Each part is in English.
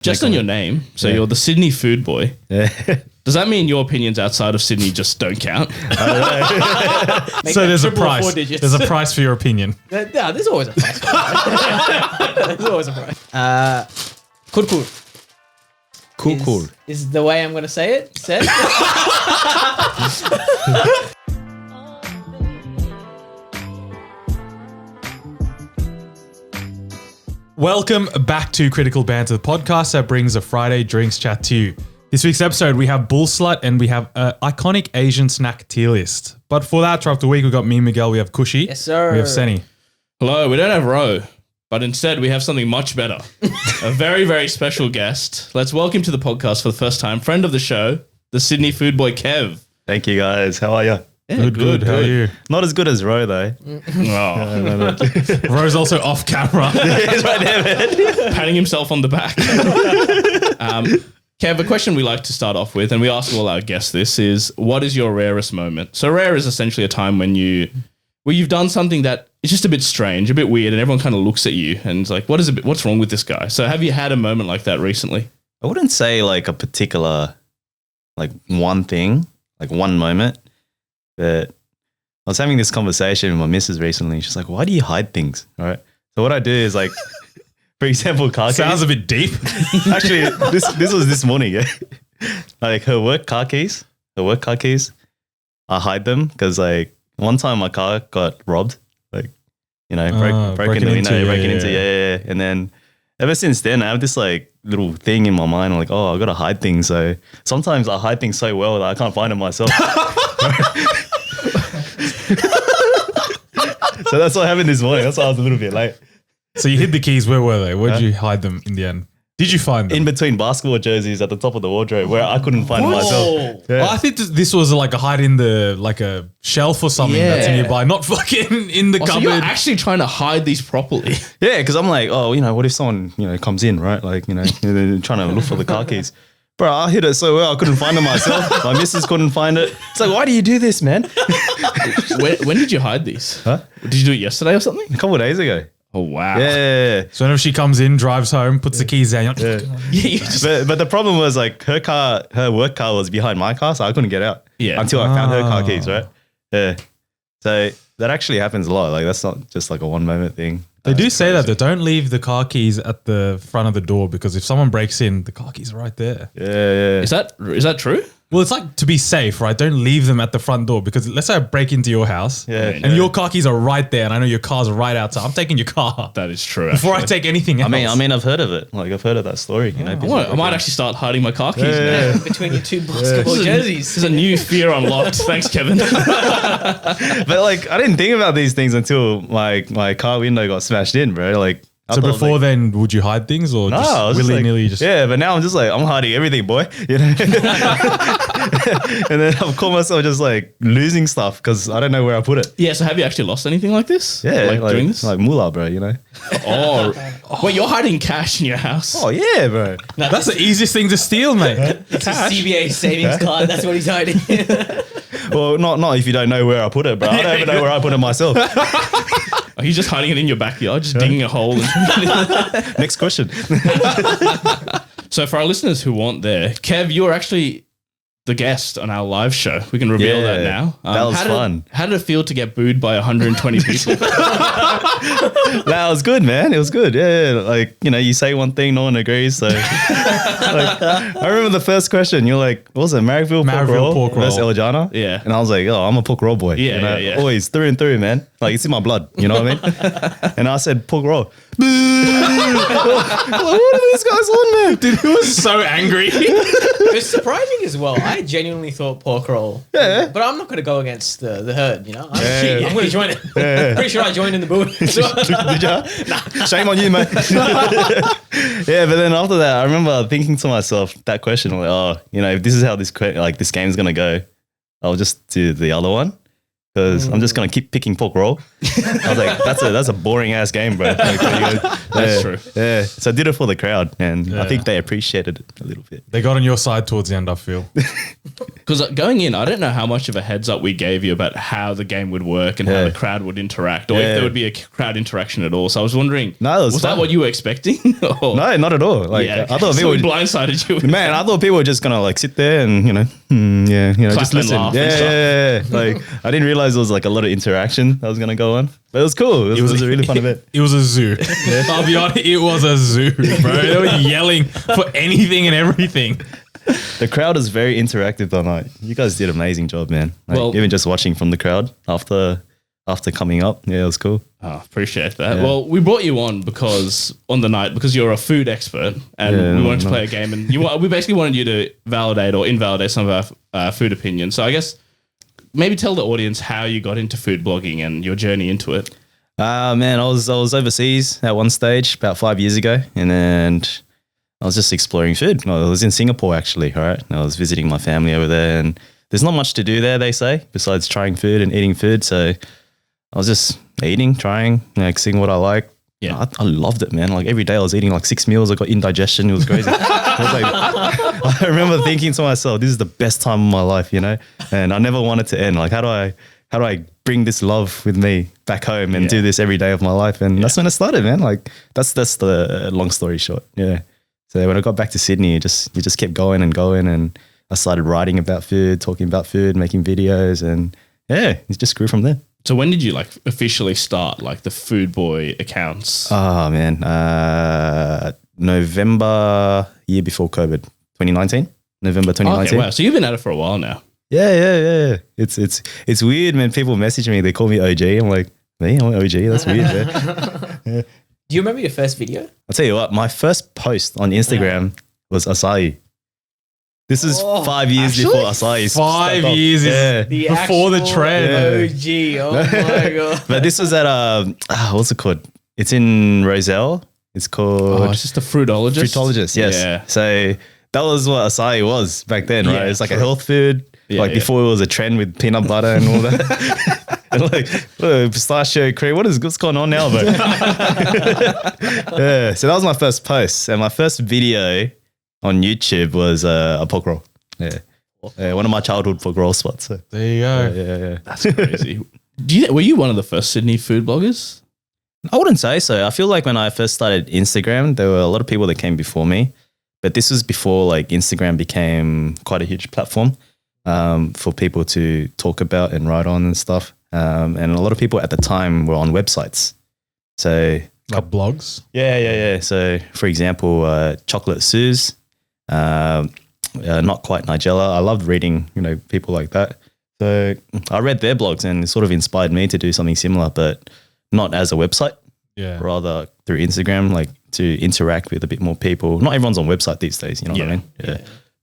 Just on your name, so you're the Sydney food boy. Yeah. Does that mean your opinions outside of Sydney just don't count? So there's a price. There's a price for your opinion. Yeah, there's always a price. There's always a price. Cool. Cool. Is the way I'm going to say it said? Welcome back to Critical Banter, the podcast that brings a Friday drinks chat to you. This week's episode, we have Bullslut and we have an iconic Asian snack tier list. But for that, throughout the week, we've got me, Miguel, we have Kushy. Yes, sir. We have Senny. Hello, we don't have Ro, but instead we have something much better. A very, very special guest. Let's welcome to the podcast for the first time, friend of the show, the Sydney food boy, Kev. Thank you guys. How are you? Yeah, Good. How are you? Not as good as Ro though. Oh, Ro's also off camera. He's right there, man. patting himself on the back. Kev, a question we like to start off with, and we ask all our guests this, is what is your rarest moment? So rare is essentially a time when you've done something that is just a bit strange, a bit weird, and everyone kind of looks at you and is like, what's wrong with this guy? So have you had a moment like that recently? I wouldn't say like a particular, like one thing, like one moment, but I was having this conversation with my missus recently. She's like, why do you hide things? All right. So what I do is like, for example, car keys. Sounds a bit deep. Actually, this was this morning. Yeah? Like her work car keys, I hide them because like one time my car got robbed, like, you know, broken into, breaking into, yeah. And then ever since then, I have this like little thing in my mind. I'm like, oh, I got to hide things. So sometimes I hide things so well that I can't find them myself. So that's what happened this morning. That's why I was a little bit late. So you hid the keys. Where were they? Where did you hide them in the end? Did you find them? In between basketball jerseys at the top of the wardrobe where I couldn't find them myself. Yeah. Oh, I think this was like a hide in the, like a shelf or something that's nearby, not fucking in the So cupboard. you're actually trying to hide these properly. Yeah, because I'm like, oh, you know, what if someone, you know, comes in, right? Like, you know, they're trying to look for the car keys. Bro, I hid it so well, I couldn't find them myself. My missus couldn't find it. It's like, why do you do this, man? When did you hide these? Huh? Did you do it yesterday or something? A couple of days ago. Oh, wow. Yeah. So whenever she comes in, drives home, puts the keys down, you're like, Yeah, you just, But the problem was like her work car was behind my car, so I couldn't get out. Yeah. Until I found her car keys, right? Yeah. So that actually happens a lot. Like that's not just like a one moment thing. they do say that, don't leave the car keys at the front of the door because if someone breaks in, the car keys are right there. Yeah. is that true? Well, it's like to be safe, right? Don't leave them at the front door because let's say I break into your house and your car keys are right there and I know your car's right outside. I'm taking your car That is true. before actually. I take anything else. I mean, I've heard of it. Like I've heard of that story. You know, I might actually start hiding my car keys now. Between your two basketball jerseys. This is a new fear unlocked. Thanks, Kevin. But like, I didn't think about these things until my car window got smashed in, bro. Like, I So thought, before like, then, would you hide things or no, I just was just willy-nilly like, just... yeah. But now I'm just like, I'm hiding everything, boy. You know. And then I've caught myself just like losing stuff because I don't know where I put it. Yeah, so have you actually lost anything like this? Yeah, Like doing this? like moolah, bro. You know. Wait, you're hiding cash in your house? Oh yeah, bro. That's the easiest thing to steal, mate. It's a CBA savings card. That's what he's hiding. Well, not if you don't know where I put it, bro. I don't even know where I put it myself. Are you just hiding it in your backyard, just digging a hole? Next question. So for our listeners who weren't there, Kev, you're actually the guest on our live show. We can reveal that now. That was fun. How did it feel to get booed by 120 people? That was good, man. It was good. Yeah. Like, you know, you say one thing, no one agrees. So, like, I remember the first question. You're like, what was it? Marrickville pork roll versus El Jana? Yeah. And I was like, oh, I'm a pork roll boy. Yeah, you know? yeah. Always through and through, man. Like, it's in my blood. You know what I mean? And I said pork roll. Like, what are these guys on, man? Dude, he was so angry. It was surprising as well. I genuinely thought pork roll. Yeah. But I'm not going to go against the herd, you know? I'm going to join it. Pretty sure I joined in the booth. Did ya? Shame on you, mate. Yeah, but then after that, I remember thinking to myself that question, like, oh, you know, if this is how this game's gonna go, I'll just do the other one because I'm just gonna keep picking pork roll. I was like, that's a boring ass game, bro. Like, That's true. Yeah, so I did it for the crowd, and I think they appreciated it a little bit. They got on your side towards the end, I feel. Because going in, I don't know how much of a heads up we gave you about how the game would work and how the crowd would interact, or if there would be a crowd interaction at all. So I was wondering, was that what you were expecting? Or? No, not at all. Like Yeah, I thought so people we blindsided you. Man, I thought people were just gonna like sit there and Clap just and listen. laugh and Yeah. Like I didn't realize there was like a lot of interaction that was gonna go on, but it was cool. It was a really fun event. It was a zoo. I'll be honest, it was a zoo, bro. They were yelling for anything and everything. The crowd is very interactive though. Like you guys did an amazing job, man. Like, Well- even just watching from the crowd after coming up, yeah, it was cool. Oh, appreciate that. Well, we brought you on because you're a food expert, and we wanted to play a game, and we basically wanted you to validate or invalidate some of our food opinions. So I guess maybe tell the audience how you got into food blogging and your journey into it. Man, I was overseas at one stage about 5 years ago, and then I was just exploring food. I was in Singapore actually, all right? I was visiting my family over there, and there's not much to do there, they say, besides trying food and eating food. So I was just eating, trying, like seeing what I like. Yeah. I loved it, man. Like every day I was eating like 6 meals. I got indigestion. It was crazy. I remember thinking to myself, this is the best time of my life, you know? And I never wanted to end. Like, how do I bring this love with me back home and do this every day of my life? And that's when it started, man. Like that's the long story short. Yeah. So when I got back to Sydney, it just kept going, and I started writing about food, talking about food, making videos, and it just grew from there. So when did you like officially start like the foodboy accounts? Oh man, November year before COVID, 2019, November 2019. Okay, wow. So you've been at it for a while now. Yeah. It's weird, man. People message me, they call me OG. I'm like, me, I'm OG. That's weird, man. Do you remember your first video? I'll tell you what, my first post on Instagram was acai. This is 5 years before acai. 5 years Yeah. before the trend. OG. Oh my god. But this was at what's it called? It's in Roselle. It's called Oh, it's just a fruitologist. Fruitologist. Yes. Yeah. So that was what acai was back then, right? Yeah, It's like a true. health food. Yeah, before it was a trend with peanut butter and all that. And like pistachio cream. What's going on now, bro? Yeah. So that was my first post, and my first video on YouTube was a pork roll. Yeah. One of my childhood pork roll spots. So. There you go. Yeah. That's crazy. Were you one of the first Sydney food bloggers? I wouldn't say so. I feel like when I first started Instagram, there were a lot of people that came before me, but this was before like Instagram became quite a huge platform for people to talk about and write on and stuff. And a lot of people at the time were on websites. So Like blogs. yeah. So for example, Chocolate Suze, Not Quite Nigella. I loved reading, people like that. So I read their blogs and it sort of inspired me to do something similar, but not as a website, Yeah. rather through Instagram, like to interact with a bit more people. Not everyone's on website these days, you know what I mean?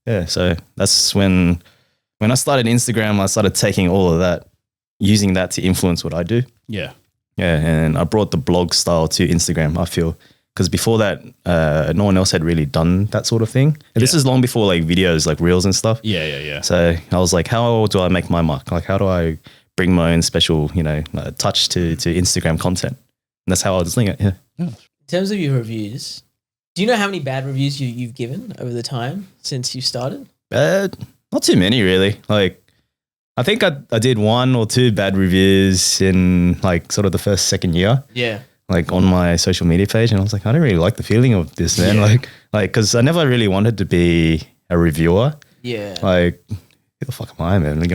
Yeah. So that's when I started Instagram, I started taking all of that, using that to influence what I do. Yeah. Yeah, and I brought the blog style to Instagram, I feel. Because before that, no one else had really done that sort of thing. And this is long before like videos, like reels and stuff. Yeah. So I was like, how do I make my mark? Like, how do I bring my own special, touch to Instagram content? And that's how I was doing it, yeah. In terms of your reviews, do you know how many bad reviews you've given over the time since you started? Not too many, really. Like, I think I did 1 or 2 bad reviews in like sort of the second year. Yeah. Like on my social media page, and I was like, I don't really like the feeling of this, man. Yeah. Like, because I never really wanted to be a reviewer. Yeah. Like, who the fuck am I, man? Like, I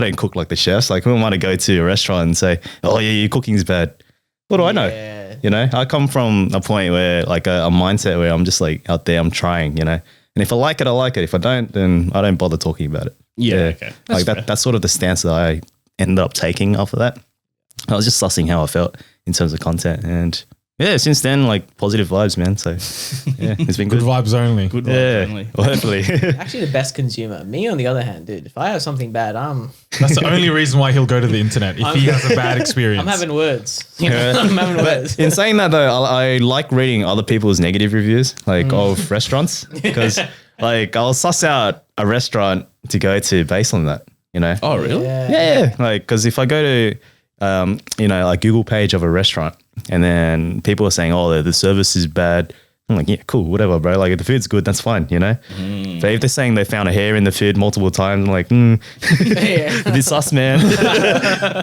don't cook like the chefs. Like, who am I to go to a restaurant and say, oh yeah, your cooking's bad? What do I know? Yeah. I come from a point where like a mindset where I'm just like out there, I'm trying, and if I like it, I like it. If I don't, then I don't bother talking about it. Yeah. Okay. Like that's sort of the stance that I ended up taking after that. I was just sussing how I felt in terms of content, and yeah, since then, like positive vibes, man. So yeah, it's been Good good. vibes only. Good Yeah, one, only. well, hopefully. Actually, the best consumer. Me, on the other hand, dude, if I have something bad, That's the only reason why he'll go to the internet if he has a bad experience. I'm having words. I'm having words. In saying that though, I like reading other people's negative reviews, like of restaurants, because like I'll suss out a restaurant to go to based on that. Oh, really? Yeah. Like, because if I go to, like Google page of a restaurant and then people are saying, oh, the service is bad, I'm like, yeah, cool, whatever, bro. Like if the food's good, that's fine, you know. But if they're saying they found a hair in the food multiple times, I'm like, a bit sus, man.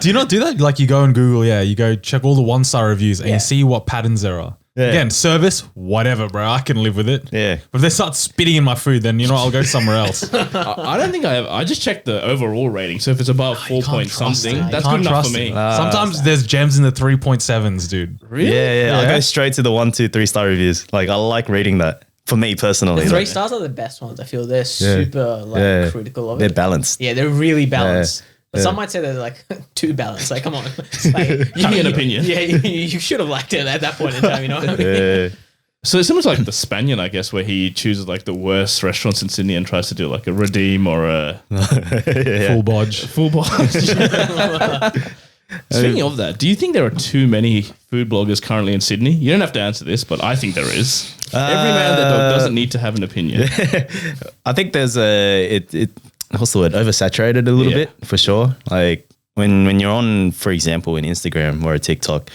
Do you not do that? Like you go on Google, you go check all the 1-star reviews and you see what patterns there are. Yeah. Again, service, whatever, bro. I can live with it. Yeah. But if they start spitting in my food, then I'll go somewhere else. I don't think I have. I just checked the overall rating. So if it's above 4 point something, that's good enough for me. Sometimes there's gems in the 3.7s, dude. Really? Yeah. I go straight to the 1, 2, 3-star reviews. Like I like reading that. For me personally, The 3 like, stars are the best ones. I feel they're super critical of it. they're balanced. Yeah, they're really balanced. But some might say they're like too balanced. Like, come on. Like, Give me an opinion. Yeah, you should have liked it at that point in time, you know what I mean? So it's similar to like the Spaniard, I guess, where he chooses like the worst restaurants in Sydney and tries to do like a redeem or a Full bodge. full box. Speaking of that, do you think there are too many food bloggers currently in Sydney? You don't have to answer this, but I think there is. Every man and their dog doesn't need to have an opinion. I think there's what's the word? Oversaturated a little bit for sure. Like when you're on, for example, in Instagram or a TikTok,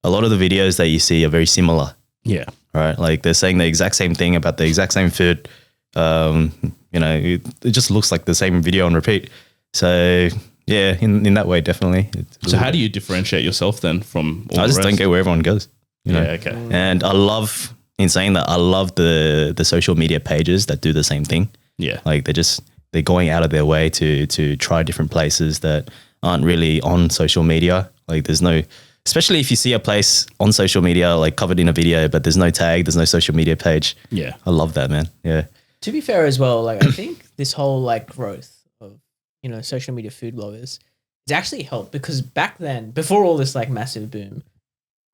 a lot of the videos that you see are very similar. Yeah. Right. Like they're saying the exact same thing about the exact same food. It just looks like the same video on repeat. So yeah, in that way, definitely. So how do you differentiate yourself then from all I just the don't rest? go where everyone goes. You know? Yeah, okay. And I love, in saying that, I love the social media pages that do the same thing. Yeah. Like they're going out of their way to try different places that aren't really on social media. Like there's no, especially if you see a place on social media like covered in a video, but there's no tag, there's no social media page. Yeah. I love that, man. Yeah. To be fair as well, like I think this whole like growth of, social media food bloggers, it's actually helped because back then, before all this like massive boom,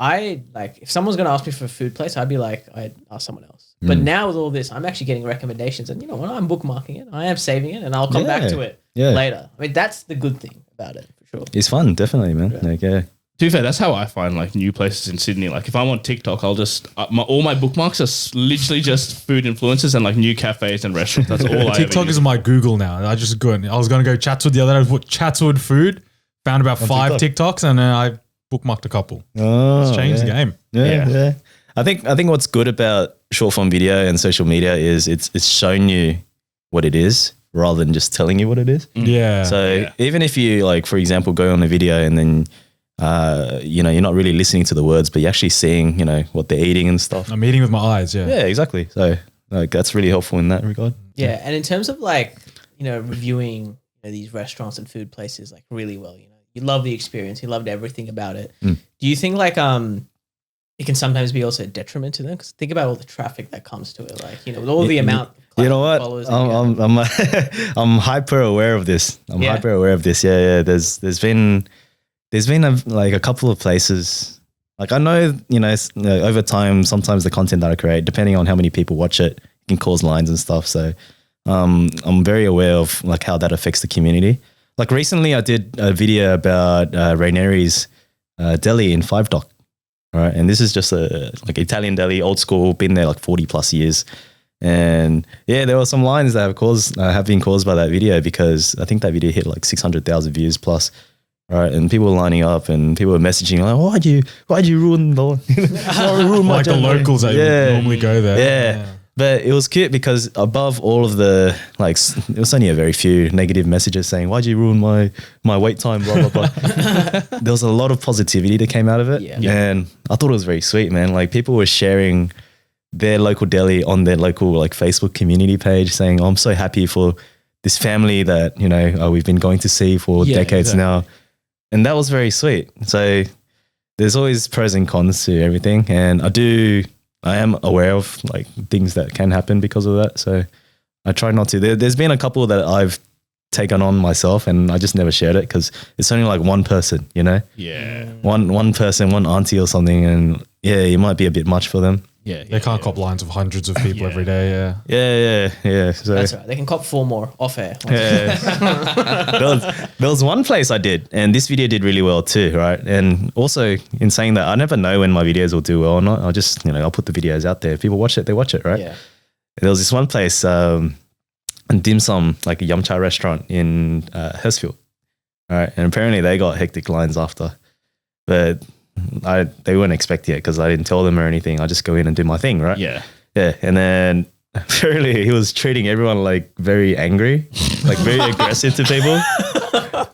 if someone's going to ask me for a food place, I'd ask someone else. But now with all this, I'm actually getting recommendations and when I'm bookmarking it, I am saving it and I'll come back to it later. I mean, that's the good thing about it for sure. It's fun, definitely, man. Yeah. Like, yeah. To be fair, that's how I find like new places in Sydney. Like if I'm on TikTok, I'll just all my bookmarks are literally just food influencers and like new cafes and restaurants. That's all I TikTok ever is use. my Google now. I was going to go Chatswood the other day. I put Chatswood food, found about 5 TikToks, and then I bookmarked a couple. Oh, It's changed the game. Yeah. I think what's good about short form video and social media is it's shown you what it is rather than just telling you what it is. Yeah. So even if you like, for example, go on a video and then you're not really listening to the words, but you're actually seeing, what they're eating and stuff. I'm eating with my eyes. Yeah. Yeah, exactly. So like that's really helpful in that regard. Yeah, and in terms of like, reviewing these restaurants and food places like really well, you love the experience, you loved everything about it. Do you think like it can sometimes be also a detriment to them? Because think about all the traffic that comes to it, like with all the amount. You know what? Followers that you have. I'm hyper aware of this. Hyper aware of this. Yeah. There's been a couple of places. Like I know, over time, sometimes the content that I create, depending on how many people watch it, can cause lines and stuff. So I'm very aware of like how that affects the community. Like recently I did a video about Rainieri's deli in 5 Dock. Right. And this is just a like Italian deli, old school, been there like 40 plus years. And yeah, there were some lines that have been caused by that video because I think that video hit like 600,000 views plus. Right, and people were lining up, and people were messaging like, "Why'd you ruin the ruin my Like the channel?" locals that normally go there. Yeah. But it was cute because above all of the it was only a very few negative messages saying, "Why'd you ruin my wait time?" Blah blah blah. There was a lot of positivity that came out of it, and I thought it was very sweet, man. Like people were sharing their local deli on their local like Facebook community page, saying, "Oh, I'm so happy for this family that we've been going to see for decades now." And that was very sweet. So there's always pros and cons to everything. And I am aware of like things that can happen because of that. So I try not to. There's been a couple that I've taken on myself and I just never shared it because it's only like one person, Yeah. One person, one auntie or something. And yeah, it might be a bit much for them. Yeah. They can't cop lines of hundreds of people every day. Yeah. Yeah. So That's right. They can cop 4 more off air. yeah. there was one place I did, and this video did really well too, right? And also in saying that, I never know when my videos will do well or not. I'll just, I'll put the videos out there. If people watch it, they watch it, right? Yeah. There was this one place, dim sum, like a yum cha restaurant in Hurstville, right? And apparently they got hectic lines after, but they weren't expecting it because I didn't tell them or anything. I just go in and do my thing, right? Yeah. Yeah, and then apparently he was treating everyone like very angry, like very aggressive to people,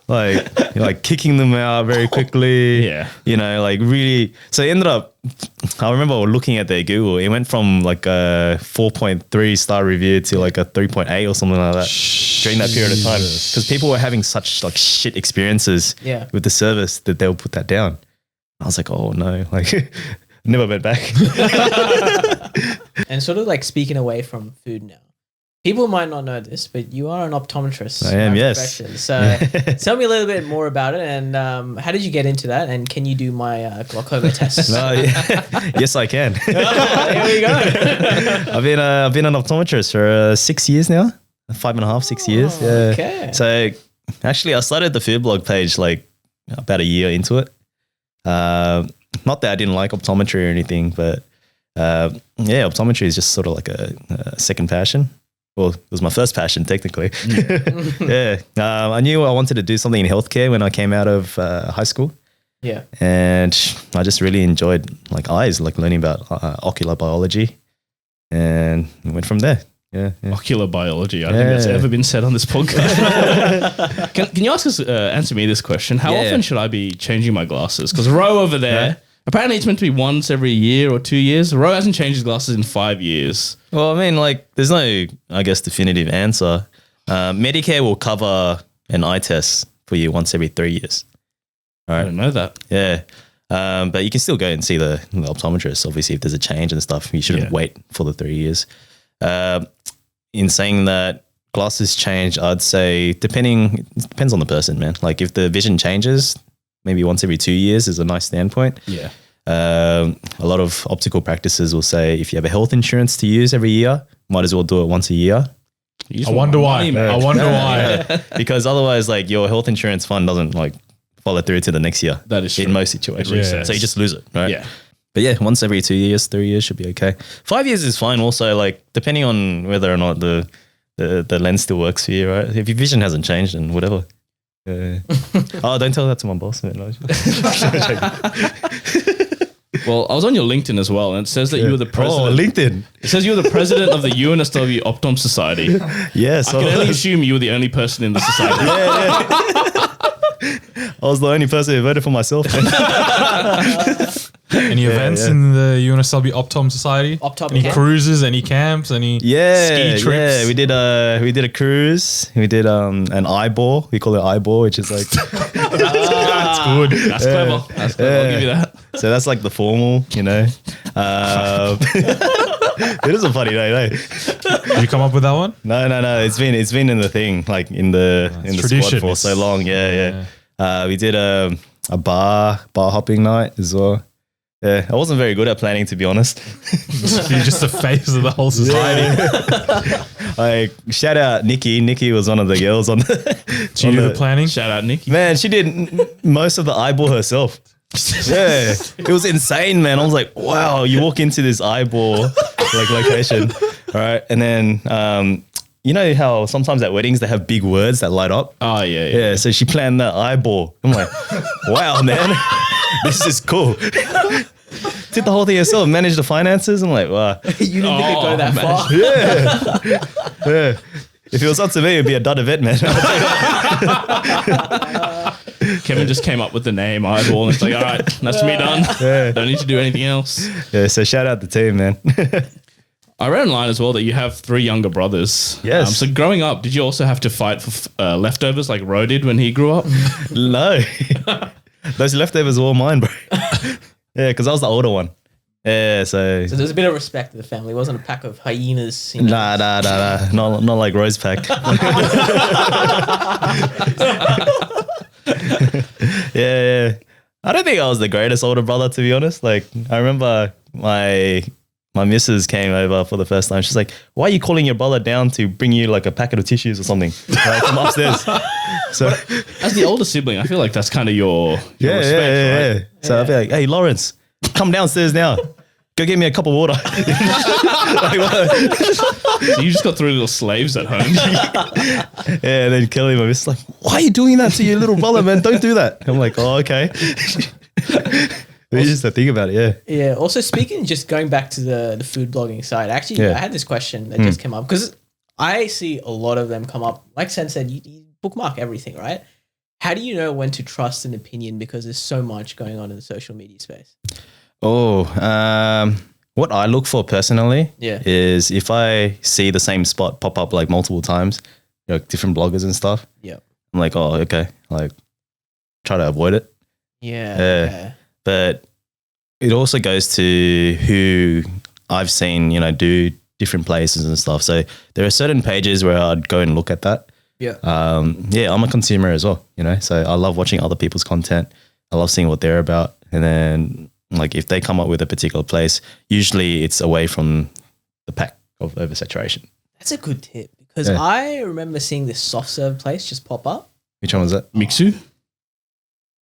like kicking them out very quickly. Yeah. You know, like really. So it ended up, I remember looking at their Google, it went from like a 4.3 star review to like a 3.8 or something like that during that period of time. Because people were having such like shit experiences with the service that they'll put that down. I was like, oh no, like never went back. And sort of like speaking away from food now. People might not know this, but you are an optometrist. I am, by yes. profession. So tell me a little bit more about it, and how did you get into that? And can you do my glaucoma tests? No, yes, I can. Here we go. I've been an optometrist for 6 years now, 5.5, 6 years. Yeah. Okay. So actually, I started the food blog page like about a year into it. Not that I didn't like optometry or anything, but yeah, optometry is just sort of like a second passion. Well, it was my first passion technically. Yeah, I knew I wanted to do something in healthcare when I came out of high school. Yeah. And I just really enjoyed like eyes, like learning about ocular biology, and went from there. Yeah. Ocular biology. I think that's ever been said on this podcast. Can you answer me this question? How often should I be changing my glasses? Because Ro over there, apparently it's meant to be once every year or 2 years. Ro hasn't changed his glasses in 5 years. Well, I mean, like, there's no, I guess, definitive answer. Medicare will cover an eye test for you once every 3 years. All I right. don't know that. Yeah. But you can still go and see the optometrist. Obviously, if there's a change and stuff, you shouldn't wait for the 3 years. In saying that, glasses change, I'd say, it depends on the person, man. Like, if the vision changes, maybe once every 2 years is a nice standpoint. Yeah. A lot of optical practices will say if you have a health insurance to use every year, might as well do it once a year. I wonder why. I wonder why. Because otherwise, like, your health insurance fund doesn't like follow through to the next year. That is true. In most situations. Yeah. So you just lose it, right? Yeah. But yeah, once every 2 years, 3 years should be okay. 5 years is fine also, like, depending on whether or not the lens still works for you, right? If your vision hasn't changed, then whatever. Oh, don't tell that to my boss, man. Well, I was on your LinkedIn as well, and it says that you were the president. Oh, LinkedIn. It says you were the president of the UNSW Optom Society. Yes. I can only assume you were the only person in the society. I was the only person who voted for myself. Any events in the UNSW Optom Society? Optom Any camp? cruises? Any camps? Any ski trips? Yeah, we did a cruise. We did an eyeball. We call it eyeball, which is like That's good. That's clever. That's clever. I'll give you that. so that's like the formal, you know. It is a funny name, eh? Did you come up with that one? No. It's been in the thing, like in the squad tradition. for so long. Yeah. We did a bar hopping night as well. Yeah, I wasn't very good at planning, to be honest. You're just the face of the whole society. Like, shout out Nikki. Nikki was one of the girls on the. Do you do the planning? Shout out, Nikki. Man, she did most of the eyeball herself. Yeah, it was insane, man. I was like, wow, you walk into this eyeball like location, all right, and then you know how sometimes at weddings they have big words that light up. Oh, yeah. Yeah, so she planned the eyeball. I'm like, wow, man, this is cool. Did the whole thing herself, managed the finances. I'm like, wow. You didn't think it'd go that far. Yeah. If it was up to me, it'd be a dud event, man. Kevin just came up with the name Eyeball, and it's like, all right, that's me done. Don't need to do anything else. Yeah, so shout out the team, man. I read online as well that you have 3 younger brothers. Yes. So growing up, did you also have to fight for leftovers like Ro did when he grew up? No. Those leftovers were all mine, bro. Yeah, because I was the older one. Yeah, so So there's a bit of respect to the family. It wasn't a pack of hyenas. You know? Nah. Not like Rose Pack. Yeah. I don't think I was the greatest older brother, to be honest. Like, I remember my missus came over for the first time. She's like, why are you calling your brother down to bring you like a packet of tissues or something from upstairs? So As the older sibling, I feel like that's kind of your respect, right? yeah. So I'd be like, hey, Lawrence, come downstairs now. Go get me a cup of water. Like, what? So you just got 3 little slaves at home. Yeah, and then Kelly, my missus, like, why are you doing that to your little brother, man? Don't do that. I'm like, oh, okay. just to think about it. Yeah. Yeah. Also, speaking, just going back to the food blogging side, actually, Yeah. I had this question that just came up because I see a lot of them come up. Like Sen said, you bookmark everything, right? How do you know when to trust an opinion because there's so much going on in the social media space? Oh, what I look for personally Yeah. is if I see the same spot pop up like multiple times, different bloggers and stuff, Yeah. I'm like, oh, okay, like try to avoid it. Yeah. Yeah. Okay. But it also goes to who I've seen, do different places and stuff. So there are certain pages where I'd go and look at that. Yeah. I'm a consumer as well, so I love watching other people's content. I love seeing what they're about. And then like if they come up with a particular place, usually it's away from the pack of oversaturation. That's a good tip because Yeah. I remember seeing this soft serve place just pop up. Which one was that? Mixu?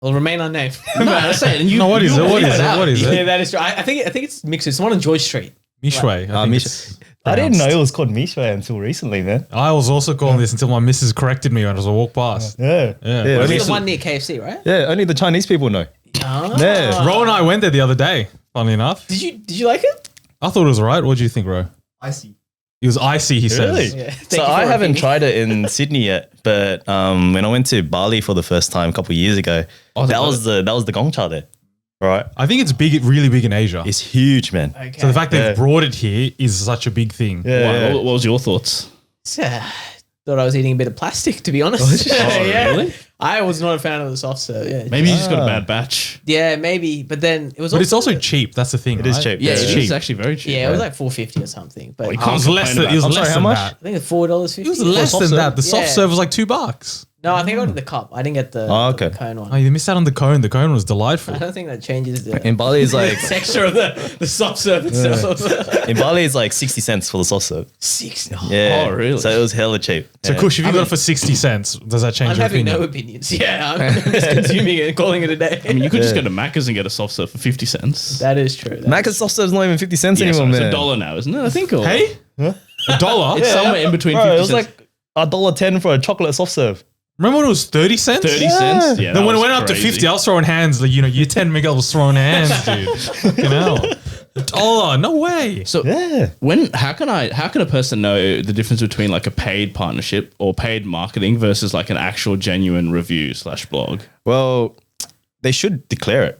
Will remain unnamed. No, I say it. And you, No, what is you it? What leave is it? out. What is Yeah, it? that is true. I think it's mixed. It's the one on Joy Street. Mishway. I think Mish- it's I didn't know pronounced. it was called Mishway until recently, man. I was also calling this until my missus corrected me when I was walk past. Yeah. Yeah. It's only, the one near KFC, right? only the Chinese people know. Ah. Yeah. Ro and I went there the other day, funnily enough. Did you like it? I thought it was alright. What do you think, Ro? Icy. It was icy, he Really? says. Yeah. So I haven't tried it in Sydney yet, but when I went to Bali for the first time a couple of years ago, that was the Gongcha there, right? I think it's big, really big in Asia. It's huge, man. Okay. So the fact they've Yeah. brought it here is such a big thing. Yeah, Wow, yeah. what was your thoughts? Thought I was eating a bit of plastic, to be honest. Yeah. really? I was not a fan of the soft serve. Yeah. Maybe you just got a bad batch. Yeah, maybe. But then it was. But it's also cheap. That's the thing. It is right? cheap. Yeah, It's it cheap. is actually very cheap. Yeah, it was like $4.50 or something. But you It can't was less complain than, it was about that. less How than much? that. I think it's $4.50. It was less soft than serve? that. The soft Yeah. serve was like $2. No, I think I got the cup. I didn't get the, Oh, okay. the cone one. Oh, you missed out on the cone. The cone was delightful. I don't think that changes the In Bali, it's like texture of the soft serve itself. in Bali, it's like 60 cents for the soft serve. Six. Yeah. Oh, really? So it was hella cheap. So, yeah. Kush, if you got it for 60 cents, does that change I'm your having opinion? no opinions. Yeah, I'm just consuming it and calling it a day. I mean, you could just go to Macca's and get a soft serve for 50 cents. that is true. That- Macca's soft serve's not even 50 cents Yeah, anymore, so man. it's $1 now, isn't it? I think. Or Hey? $1? It's somewhere in between Bro, 50 it was cents. like $1.10 for a chocolate soft serve. Remember when it was 30 cents? 30 cents. Yeah. Then when that it was went up to crazy. 50, I was throwing hands. Like, you 10 Miguel was throwing hands, dude. Fucking hell. $1? No way. So Yeah. how can a person know the difference between like a paid partnership or paid marketing versus like an actual genuine review / blog? Well, they should declare it.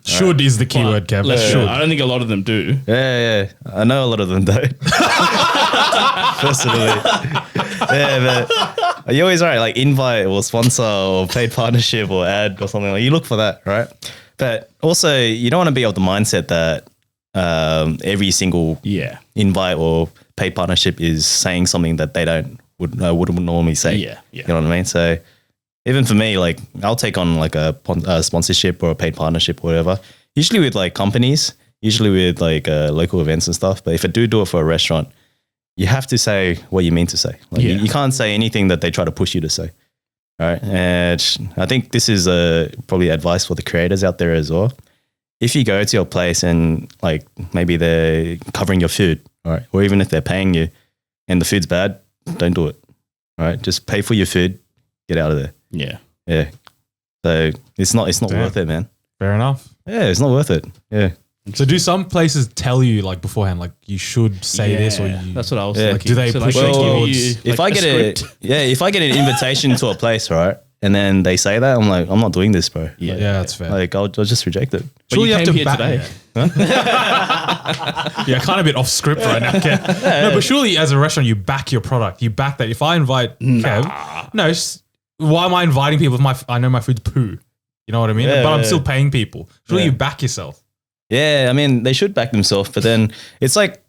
Should is the keyword, Kev. Let's Should. I don't think a lot of them do. Yeah. I know a lot of them don't. Personally. Yeah, but you're always right. Like invite or sponsor or paid partnership or ad or something. Like you look for that, right? But also, you don't want to be of the mindset that every single Yeah. invite or paid partnership is saying something that they wouldn't normally say. Yeah. You know what I mean? So even for me, like I'll take on like a sponsorship or a paid partnership or whatever. Usually with like companies, usually with like local events and stuff. But if I do it for a restaurant, you have to say what you mean to say. Like Yeah. you can't say anything that they try to push you to say. All right. And I think this is probably advice for the creators out there as well. If you go to your place and like maybe they're covering your food, all right, or even if they're paying you and the food's bad, don't do it. All right. Just pay for your food, get out of there. Yeah. Yeah. So it's not Damn. worth it, man. Fair enough. Yeah, it's not worth it. Yeah. So do some places tell you like beforehand, like you should say this or you... That's what I was Yeah. thinking. Do they push they you give towards- If like, I get a script? if I get an invitation to a place, right, and then they say that, I'm like, I'm not doing this, bro. Yeah. Yeah, that's fair. Like I'll just reject it. But Surely you you have came to here back today. Yeah, kind of a bit off script right now, Kev. No, but surely as a restaurant, you back your product. You back that. If I invite Kev, no, why am I inviting people if I know my food's poo? You know what I mean? Yeah, but I'm yeah. still paying people. Surely Yeah. you back yourself. Yeah, I mean they should back themselves, but then it's like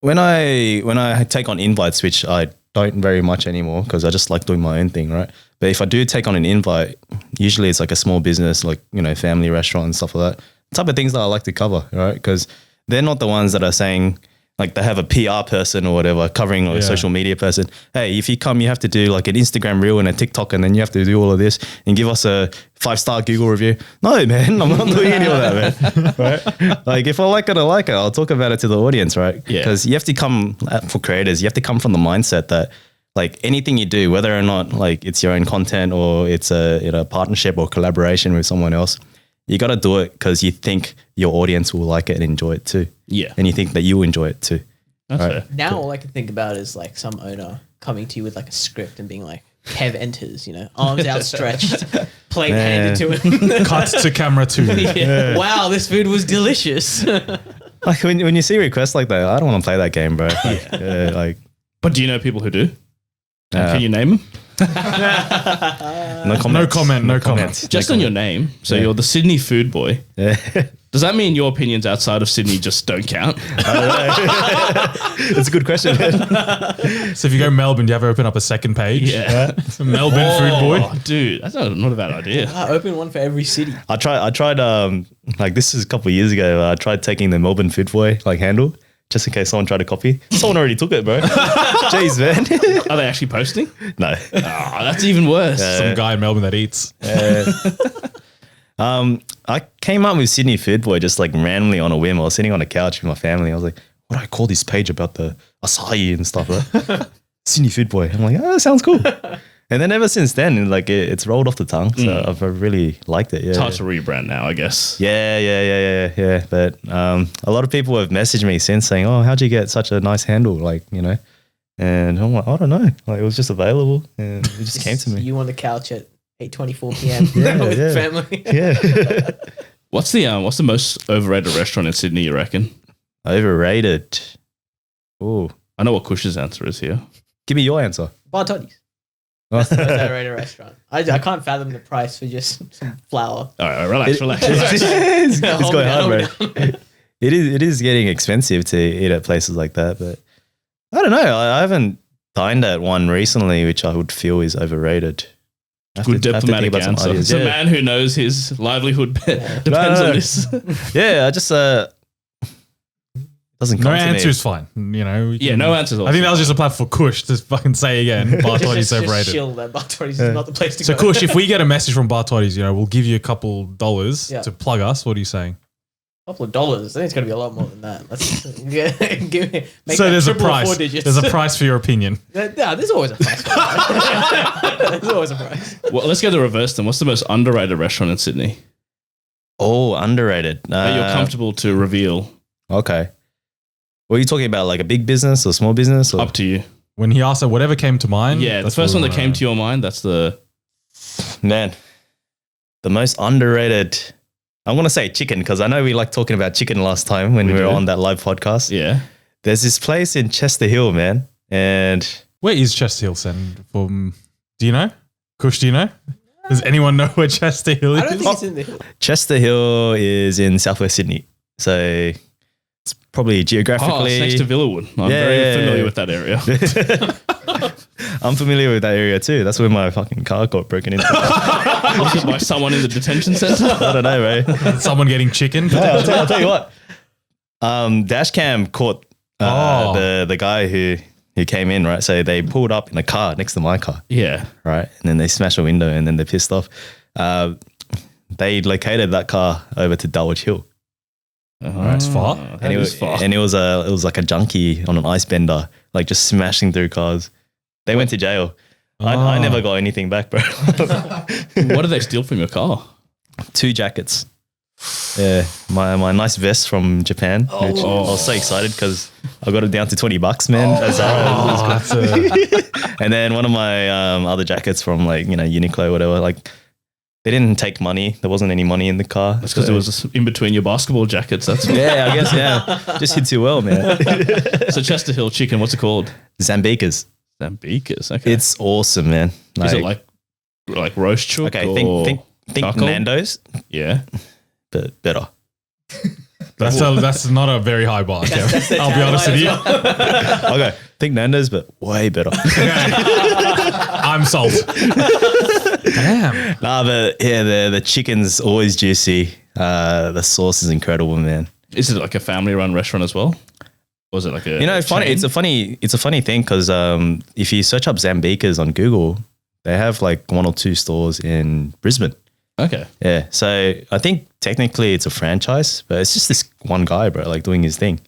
when I take on invites, which I don't very much anymore because I just like doing my own thing, right? But if I do take on an invite, usually it's like a small business, like family restaurant and stuff like that. Type of things that I like to cover, right? Because they're not the ones that are saying like they have a PR person or whatever covering or a social media person. Hey, if you come, you have to do like an Instagram reel and a TikTok, and then you have to do all of this and give us a 5-star Google review. No, man, I'm not doing any of that, man. Right? Like if I like it, I like it. I'll talk about it to the audience, right? Yeah. Because you have to come for creators. You have to come from the mindset that like anything you do, whether or not like it's your own content or it's a partnership or collaboration with someone else, you got to do it because you think your audience will like it and enjoy it too. Yeah. And you think that you enjoy it too. That's Right. fair. Now all I can think about is like some owner coming to you with like a script and being like, Kev enters, arms outstretched, plate handed to him. Cut to camera 2. Yeah. Wow, this food was delicious. Like when you see requests like that, I don't want to play that game, bro. Like, But do you know people who do? Uh, Can you name them? no comment. No comment. Just on your name. So you're the Sydney food boy. Yeah. Does that mean your opinions outside of Sydney just don't count? That's a good question. So if you go Melbourne, do you ever open up a second page? Yeah. Melbourne food boy. Oh, dude, that's not a bad idea. I open one for every city. I tried like this is a couple of years ago. I tried taking the Melbourne Food Boy like handle just in case someone tried to copy. Someone already took it, bro. Jeez, man. Are they actually posting? No. Oh, that's even worse. Some guy in Melbourne that eats. I came up with Sydney Food Boy just like randomly on a whim. I was sitting on a couch with my family. I was like, what do I call this page about the acai and stuff, right? Sydney Food Boy. I'm like, oh, that sounds cool. And then ever since then, like it's rolled off the tongue. So I've really liked it. Yeah. It's hard to rebrand now, I guess. Yeah. But a lot of people have messaged me since saying, oh, how'd you get such a nice handle? Like, and I'm like, I don't know. Like it was just available and it just came to me. You on the couch at 8:24 p.m. with yeah. family. Yeah. What's the most overrated restaurant in Sydney, you reckon? Overrated. Oh, I know what Kush's answer is here. give me your answer. Bar Toddy's. That's the most overrated restaurant. I can't fathom the price for just some flour. All right, relax. It's Hold going me down, hard, hold bro. me down. It is getting expensive to eat at places like that, but I don't know. I haven't dined at one recently, which I would feel is overrated. I have Good to- I have to think diplomatic about some answer. ideas. It's a Yeah. man who knows his livelihood depends No. on this. Yeah, I just doesn't No come to answer me. is fine. we Yeah, can- no answers. I think that was just a platform for Kush to fucking say again. Bar Toddy's Just overrated. chill that Bar Toddy's is not the place to So go. Kush, if we get a message from Bar Toddy's, we'll give you a couple dollars Yeah. to plug us. What are you saying? couple of dollars. I think it's going to be a lot more than that. Let's give me. Make So that there's a triple or price. 4 digits. There's a price for your opinion. Yeah, there's always a price. There's always a price. Well, let's go the reverse then. What's the most underrated restaurant in Sydney Oh, underrated. that you're comfortable to reveal? Okay. What are you talking about? Like a big business or small business? Or? Up to you. When he asked her, whatever came to mind. Yeah, the that's first what one we that came wanna to your mind, that's the... Man, the most underrated. I'm going to say chicken because I know we liked talking about chicken last time when we were do. on that live podcast. Yeah. There's this place in Chester Hill, man. And know. Where is Chester Hill, Sen? From, do you know? Kush, do you know? Does anyone know where Chester Hill is? I don't think it's in the hill. Chester Hill is in southwest Sydney. So it's probably Oh, geographically. it's next to Villawood. I'm Yeah, very yeah, familiar yeah. with that area. I'm familiar with that area too. That's where my fucking car got broken into. By someone in the detention centre. I don't know, bro. Someone getting chicken? I'll tell you what. Dashcam caught the guy who came in, right? So they pulled up in a car next to my car, Yeah. right? And then they smashed a window and then they're pissed off. They located that car over to Dulwich Hill. It's far. And it was far. And it was like a junkie on an ice bender, like just smashing through cars. They went to jail. I never got anything back, bro. What did they steal from your car? 2 jackets. Yeah, my nice vest from Japan. Which I was so excited because I got it down to $20, man. And then one of my other jackets from like Uniqlo, whatever. Like they didn't take money. There wasn't any money in the car. That's because it was in between your basketball jackets. That's Yeah, I guess. Yeah, just hit too well, man. So Chester Hill chicken. What's it called? Zambas. Zambikas. Okay. It's awesome, man. Is it like roast chook? okay? or Think taco? Nando's, Yeah. but better. That's not a very high bar, Kev. That's the I'll be honest with you. Okay, think Nando's, but way better. I'm sold. Damn. Nah, but yeah, the chicken's always juicy. The sauce is incredible, man. Is it like a family-run restaurant as well? Or is it like a Funny. chain? It's a funny thing because if you search up Zambikas on Google, they have like 1 or 2 stores in Brisbane. Okay. Yeah, so I think technically it's a franchise, but it's just this one guy, bro, like doing his thing.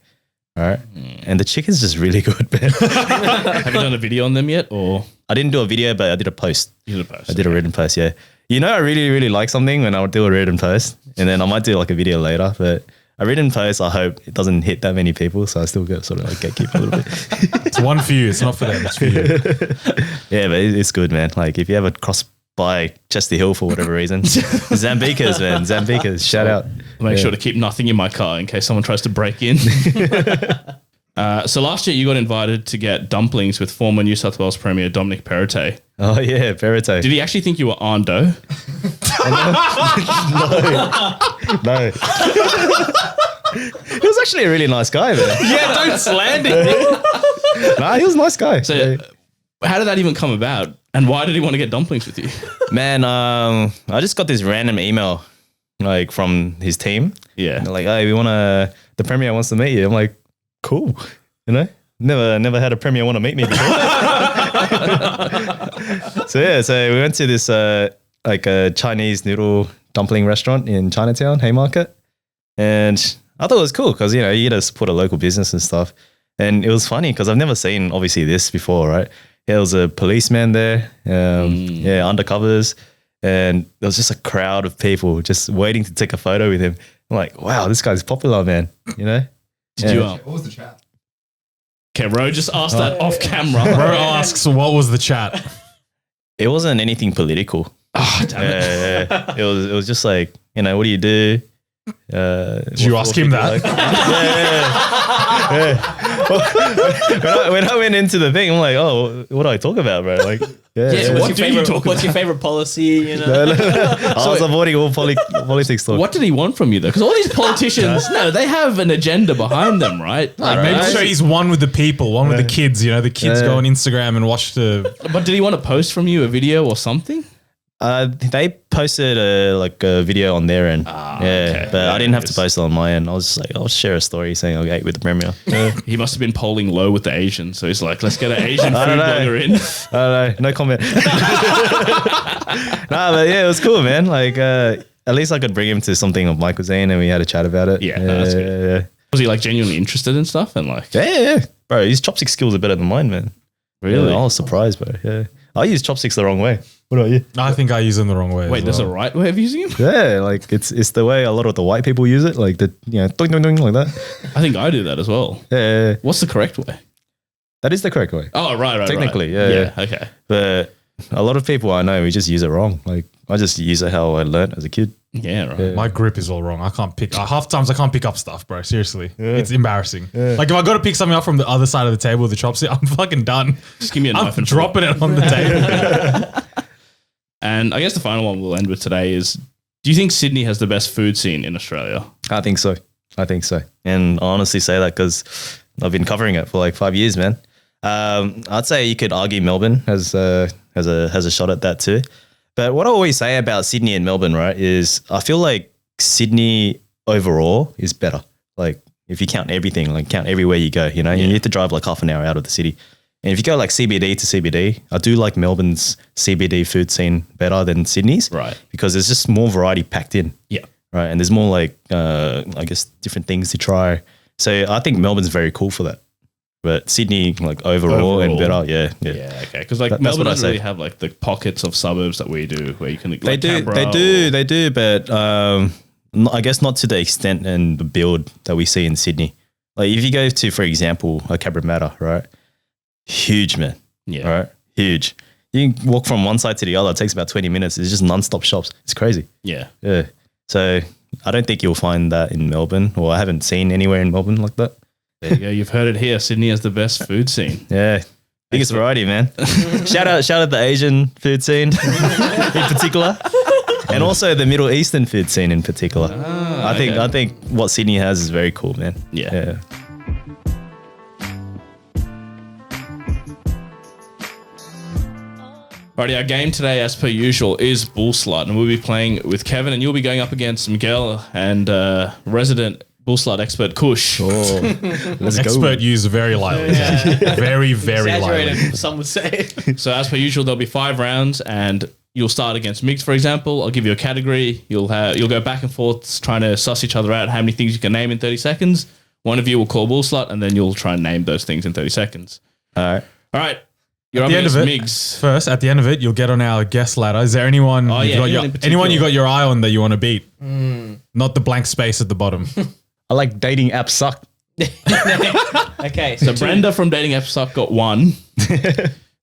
All right, and the chicken's just really good, man. Have you done a video on them yet, or I didn't do a video, but I did a post. you did a post? I did a written post. Yeah, I really, really like something when I'll do a written post, and then I might do like a video later. But a written post, I hope it doesn't hit that many people, so I still get sort of like gatekeep a little bit. It's one for you. It's not for them. It's for you. Yeah, but it's good, man. Like if you ever cross by Chester Hill for whatever reason, Zambas, man, Zambas, shout out. Make sure to keep nothing in my car in case someone tries to break in. So last year you got invited to get dumplings with former New South Wales Premier Dominic Perrottet. Oh yeah, Perrottet. Did he actually think you were Ando? No. He was actually a really nice guy, man. Yeah, don't slander him. Nah, he was a nice guy. So how did that even come about? And why did he want to get dumplings with you? Man, I just got this random email like from his team. Yeah. And they're like, hey, the Premier wants to meet you. I'm like, cool. Never had a Premier want to meet me before. So we went to this like a Chinese noodle dumpling restaurant in Chinatown, Haymarket. And I thought it was cool because, you get to support a local business and stuff. And it was funny because I've never seen obviously this before, right? There was a policeman there, undercovers. And there was just a crowd of people just waiting to take a photo with him. I'm like, wow, this guy's popular, man. Did you? What was the chat? Okay, Ro just asked that off camera. Bro asks, what was the chat? It wasn't anything political. Oh, damn it. Yeah. It was just like, what do you do? Did you ask him that? When I went into the thing, I'm like, oh, what do I talk about, bro? Like, What's your favorite policy? I was avoiding all politics talk. What did he want from you though? Because all these politicians, they have an agenda behind them, right? Like, make sure he's one with the people, one with the kids. The kids go on Instagram and watch the. But did he want to post from you a video or something? They posted a video on their end. Okay. But I didn't have to post it on my end. I was just like, I'll share a story saying I ate with the Premier. He must have been polling low with the Asians. So he's like, let's get an Asian food blogger in. I don't know. No comment. Nah, but yeah, it was cool, man. Like, at least I could bring him to something of my cuisine and we had a chat about it. Yeah, that's good. Yeah. Was he like genuinely interested in stuff? And like, Yeah. Bro, his chopstick skills are better than mine, man. Really? Yeah, I was surprised, bro. Yeah. I use chopsticks the wrong way. What about you? I think I use them the wrong way. wait, there's a right way of using him? Yeah, like it's the way a lot of the white people use it, like the doing doing like that. I think I do that as well. Yeah. What's the correct way? That is the correct way. Oh, right. Technically, right. yeah. Okay. But a lot of people I know, we just use it wrong. Like I just use it how I learned as a kid. Yeah, right. Yeah. My grip is all wrong. I can't pick. Half the times I can't pick up stuff, bro. Seriously, it's embarrassing. Like if I got to pick something up from the other side of the table with the chopstick, I'm fucking done. Just give me a I'm knife and dropping it on the table. And I guess the final one we'll end with today is, do you think Sydney has the best food scene in Australia? I think so. And I honestly say that because I've been covering it for like 5 years, man. I'd say you could argue Melbourne has a shot at that too. But what I always say about Sydney and Melbourne, right, is I feel like Sydney overall is better. Like if you count everything, like count everywhere you go, you need to drive like half an hour out of the city. And if you go like CBD to CBD, I do like Melbourne's CBD food scene better than Sydney's. Right. Because there's just more variety packed in. Yeah. Right. And there's more like, I guess, different things to try. So I think Melbourne's very cool for that. But Sydney, like overall and better, yeah. Yeah, okay. Because like That's Melbourne what I doesn't say. really have like the pockets of suburbs that we do where you can like They do, but I guess not to the extent and the build that we see in Sydney. Like if you go to, for example, a Cabramatta, right? Huge, man. Yeah. Right? Huge. You can walk from one side to the other. It takes about 20 minutes. It's just non-stop shops. It's crazy. Yeah. Yeah. So I don't think you'll find that in Melbourne, or I haven't seen anywhere in Melbourne like that. There you go. You've heard it here. Sydney has the best food scene. Yeah. Biggest variety, man. shout out the Asian food scene in particular. And also the Middle Eastern food scene in particular. I think what Sydney has is very cool, man. Yeah. Alrighty, our game today, as per usual, is Bullslut, and we'll be playing with Kevin, and you'll be going up against Miguel and resident Bullslut expert Kush. Oh, let's go. Expert used very lightly. Very, very lightly. Exaggerated, some would say. So as per usual, there'll be 5 rounds, and you'll start against Migs, for example. I'll give you a category. You'll go back and forth trying to suss each other out how many things you can name in 30 seconds. One of you will call Bullslut, and then you'll try and name those things in 30 seconds. All right. All right. You're up the end against of it, Migs. first, at the end of it, you'll get on our guest ladder. Is there anyone, Oh, you've yeah, got anyone in particular? anyone you got your eye on that you want to beat? Not the blank space at the bottom. I like dating apps suck. Okay, So Brenda from Dating App Suck got 1.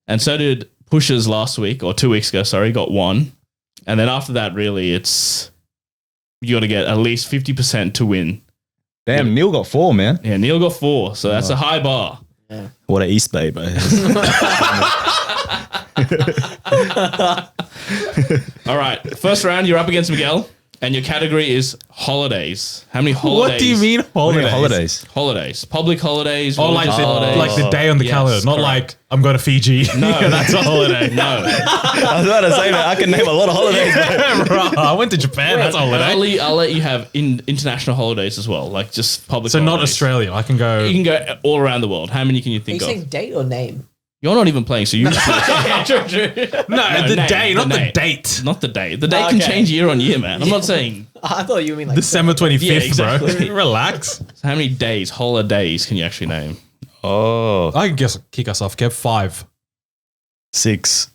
And so did Pushers last week, or 2 weeks ago, sorry, got 1. And then after that, really, it's you got to get at least 50% to win. Damn, Neil got 4, man. Yeah, Neil got 4, so that's a high bar. What a East Bay, bro. All right, first round, you're up against Miguel, and your category is holidays. How many holidays? What do you mean holidays? Holidays, public holidays, Oh, like religious the, holidays. like the day on the Yes, calendar, not correct. like I'm going to Fiji. No, That's a holiday. No, I was about to say that. I can name a lot of holidays. Bro, I went to Japan. That's a holiday. I'll let you have international holidays as well, like just public. So not holidays. Australia. I can go. You can go all around the world. How many can you Are you think of? saying date or name? You're not even playing, so you. No, No, the name, day, not the the name. date. Not the date. The date can Okay. change year on year, man. I'm not saying. I thought you mean like December 25th, Yeah, exactly. bro. Relax. So how many days, holidays, can you actually name? Oh, I can guess kick us off, Kev. 5. 6,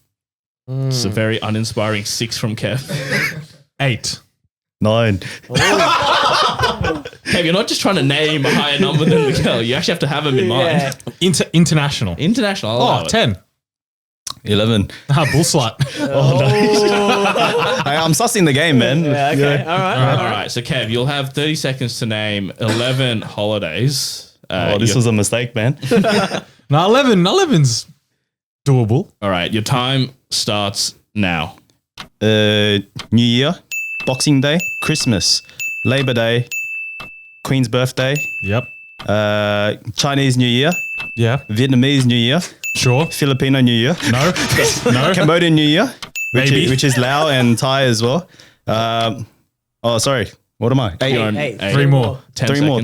It's a very uninspiring 6 from Kev. 8. 9. Kev, you're not just trying to name a higher number than Miguel. You actually have to have them in mind. Yeah. International. International. I'll allow Oh, it. 10. 11. Bullslut. I'm sussing the game, man. Yeah, okay. All right. All right. So Kev, you'll have 30 seconds to name 11 holidays. Oh, this was a mistake, man. No, 11. 11's doable. All right. Your time starts now. New Year, Boxing Day, Christmas, Labor Day, Queen's birthday, Yep. Chinese New Year, Yeah. Vietnamese New Year, Sure. Filipino New Year, No. No. Cambodian New Year, Maybe. which is Lao and Thai as well. Sorry. What am I? 8. You're on Hey, 3 more. 10 Three more.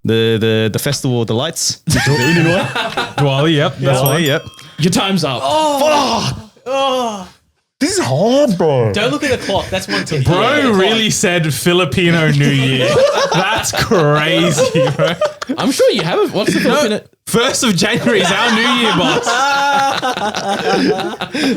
The festival of the lights. The Indian one. Diwali, yep. That's Oh, one. yep. Your time's up. This is hard, bro. Don't look at the clock. That's one tip. Bro really said Filipino New Year. That's crazy, bro. I'm sure you have it. What's the Filipino? 1st of January is our New Year, boss.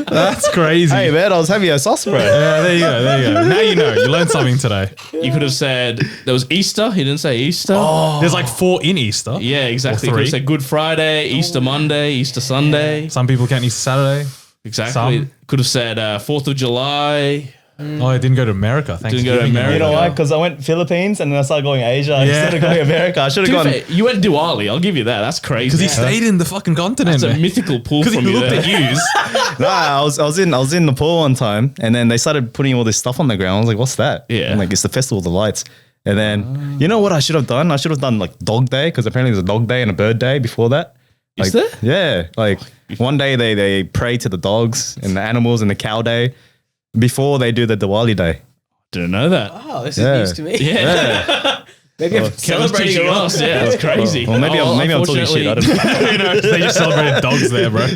That's crazy. Hey, man, I was having a sauce, bro. Yeah, there you go. There you go. Now you know. You learned something today. You could have said there was Easter. He didn't say Easter. There's like 4 in Easter. Yeah, exactly. Or You could 3. have said Good Friday, Easter Monday, Easter Sunday. Some people can't Easter Saturday. Exactly. Some. Could have said 4th of July. Oh, I didn't go to America. Thanks. Didn't go to America. You know why? Because I went Philippines and then I started going Asia. Yeah. Instead of going America, I should have To be gone. fair, you went Diwali. I'll give you that. That's crazy. Because he stayed in the fucking continent. It's a man. mythical pull Because he from you looked there. at yous. Nah, I was in Nepal one time, and then they started putting all this stuff on the ground. I was like, "What's that?" Yeah. I'm like, it's the festival of the lights. And then you know what I should have done? I should have done like Dog Day because apparently there's a Dog Day and a Bird Day before that. Is Like, there? Yeah, like one day they pray to the dogs and the animals and the cow day before they do the Diwali day. Didn't know that. Oh, this is Yeah. news to me. Yeah. Maybe I'm Kevin's celebrating teaching it wrong. us. Yeah, it's crazy. Or maybe Oh, I'm talking shit. I don't know. You know, they just celebrated dogs there, bro.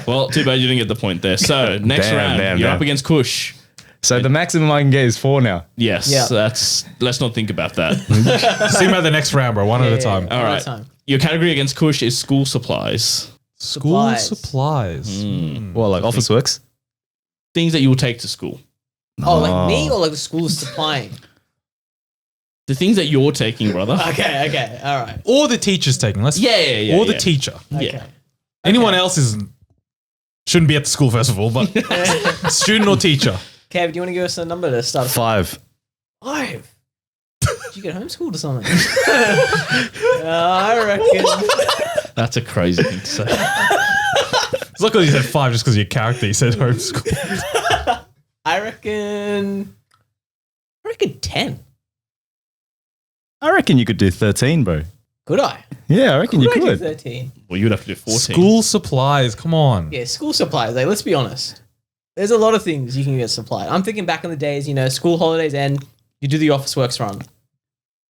Well, too bad you didn't get the point there. So next round, you're up against Kush. So the maximum I can get is 4 now. Yes, Yeah. let's not think about that. See about the next round, bro. One at a time. All right. Time. Your category against Kush is school supplies. School Supplies. supplies. Well, like Office Works. Things that you will take to school. Oh, like me or like the school is supplying? The things that you're taking, brother. Okay. All right. Or the teacher's taking. Let's Yeah. Or the teacher. Yeah. Anyone else shouldn't be at the school, first of all, but student or teacher. Kev, do you want to give us a number to start? 5. 5. Did you get homeschooled or something? I reckon. That's a crazy thing to say. It's not because you said 5 just because your character, you said homeschool. I reckon 10. I reckon you could do 13, bro. Could I? Yeah, I reckon you Could I do could. 13? Well, you'd have to do 14. School supplies. Come on. Yeah, school supplies. Like, let's be honest. There's a lot of things you can get supplied. I'm thinking back in the days, school holidays end, you do the Office Works run.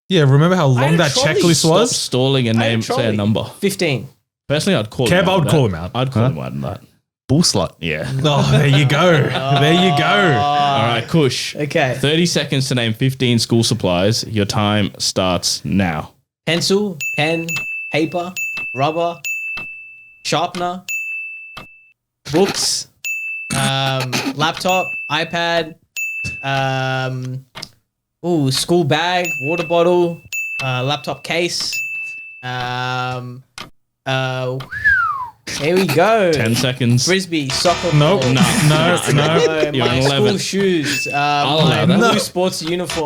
Yeah, remember how had long a that trolley. checklist Stop was? stalling and I had a name, say a trolley. number. 15. Personally, I'd call Kev, him I out would on call that. him out. I'd call him out on that. Bullslut. Yeah. Oh, there you go. There you go. All right, Kush. Okay. 30 seconds to name 15 school supplies. Your time starts now. pencil, pen, paper, rubber, sharpener, books, laptop, iPad, school bag, water bottle, laptop case. Here we go. 10 seconds. Frisbee, soccer Nope. ball. No. You're My on school 11. shoes, allow my that. blue sports uniform,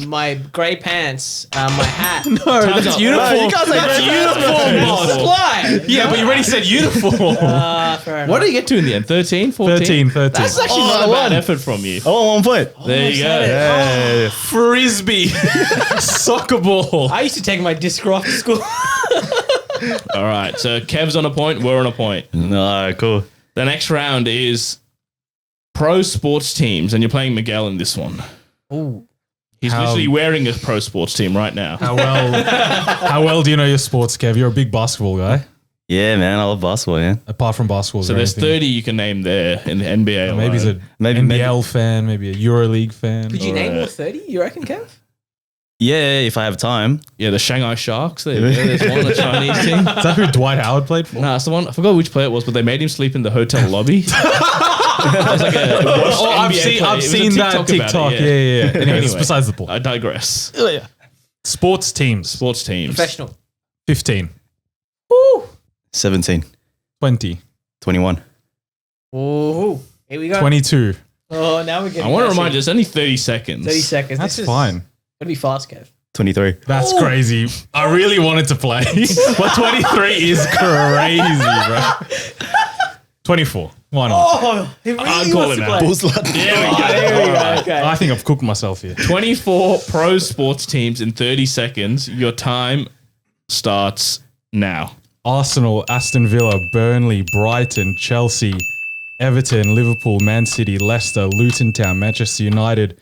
my grey pants, my hat. No, Time's that's up. uniform. you can't say That's grey pants, uniform, bro. boss. Supply. Yeah, but you already said uniform. Fair enough. What did you get to in the end? 13, 14? 13. That's actually Oh, not I a bad won. effort from you. I want 1 point. There you go. Yeah. Frisbee. Soccer ball. I used to take my disc off to school. All right. So Kev's on a point. We're on a point. No, cool. The next round is pro sports teams, and you're playing Miguel in this one. Ooh. He's How- literally wearing a pro sports team right now. How well do you know your sports, Kev? You're a big basketball guy. Yeah, man. I love basketball, yeah. Apart from basketball, is So there there's anything? 30 you can name there in the NBA. Maybe he's alone. a Maybe- NBL fan, maybe a EuroLeague fan. Could you name Alright. all 30? You reckon, Kev? Yeah, if I have time. Yeah, the Shanghai Sharks. There you go. There's one, the Chinese team. Is that who Dwight Howard played for? Nah, it's the one. I forgot which player it was, but they made him sleep in the hotel lobby. It was like a Oh, I've NBA seen, player. I've It was a seen that about TikTok. it, Yeah, yeah. Anyway, Anyway. it's besides the point. I digress. Sports teams. Sports teams. Professional. 15, 17, 20, 21. Ooh. Here we go. 22. Oh, now we're getting I want to messy. remind you, it's only 30 seconds. 30 seconds. That's This is fine. Gotta be fast, Kev. 23. That's crazy. I really wanted to play, but 23 is crazy, bro. 24. Why not? Oh, he really I'll call wants it to now. play. Bullslut. There we Oh, go. there we All go. right. Okay. I think I've cooked myself here. 24 pro sports teams in 30 seconds. Your time starts now. Arsenal, Aston Villa, Burnley, Brighton, Chelsea, Everton, Liverpool, Man City, Leicester, Luton Town, Manchester United,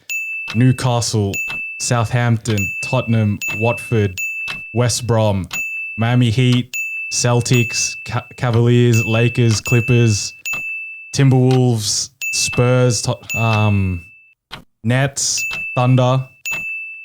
Newcastle, Southampton, Tottenham, Watford, West Brom, Miami Heat, Celtics, Cavaliers, Lakers, Clippers, Timberwolves, Spurs, Nets, Thunder.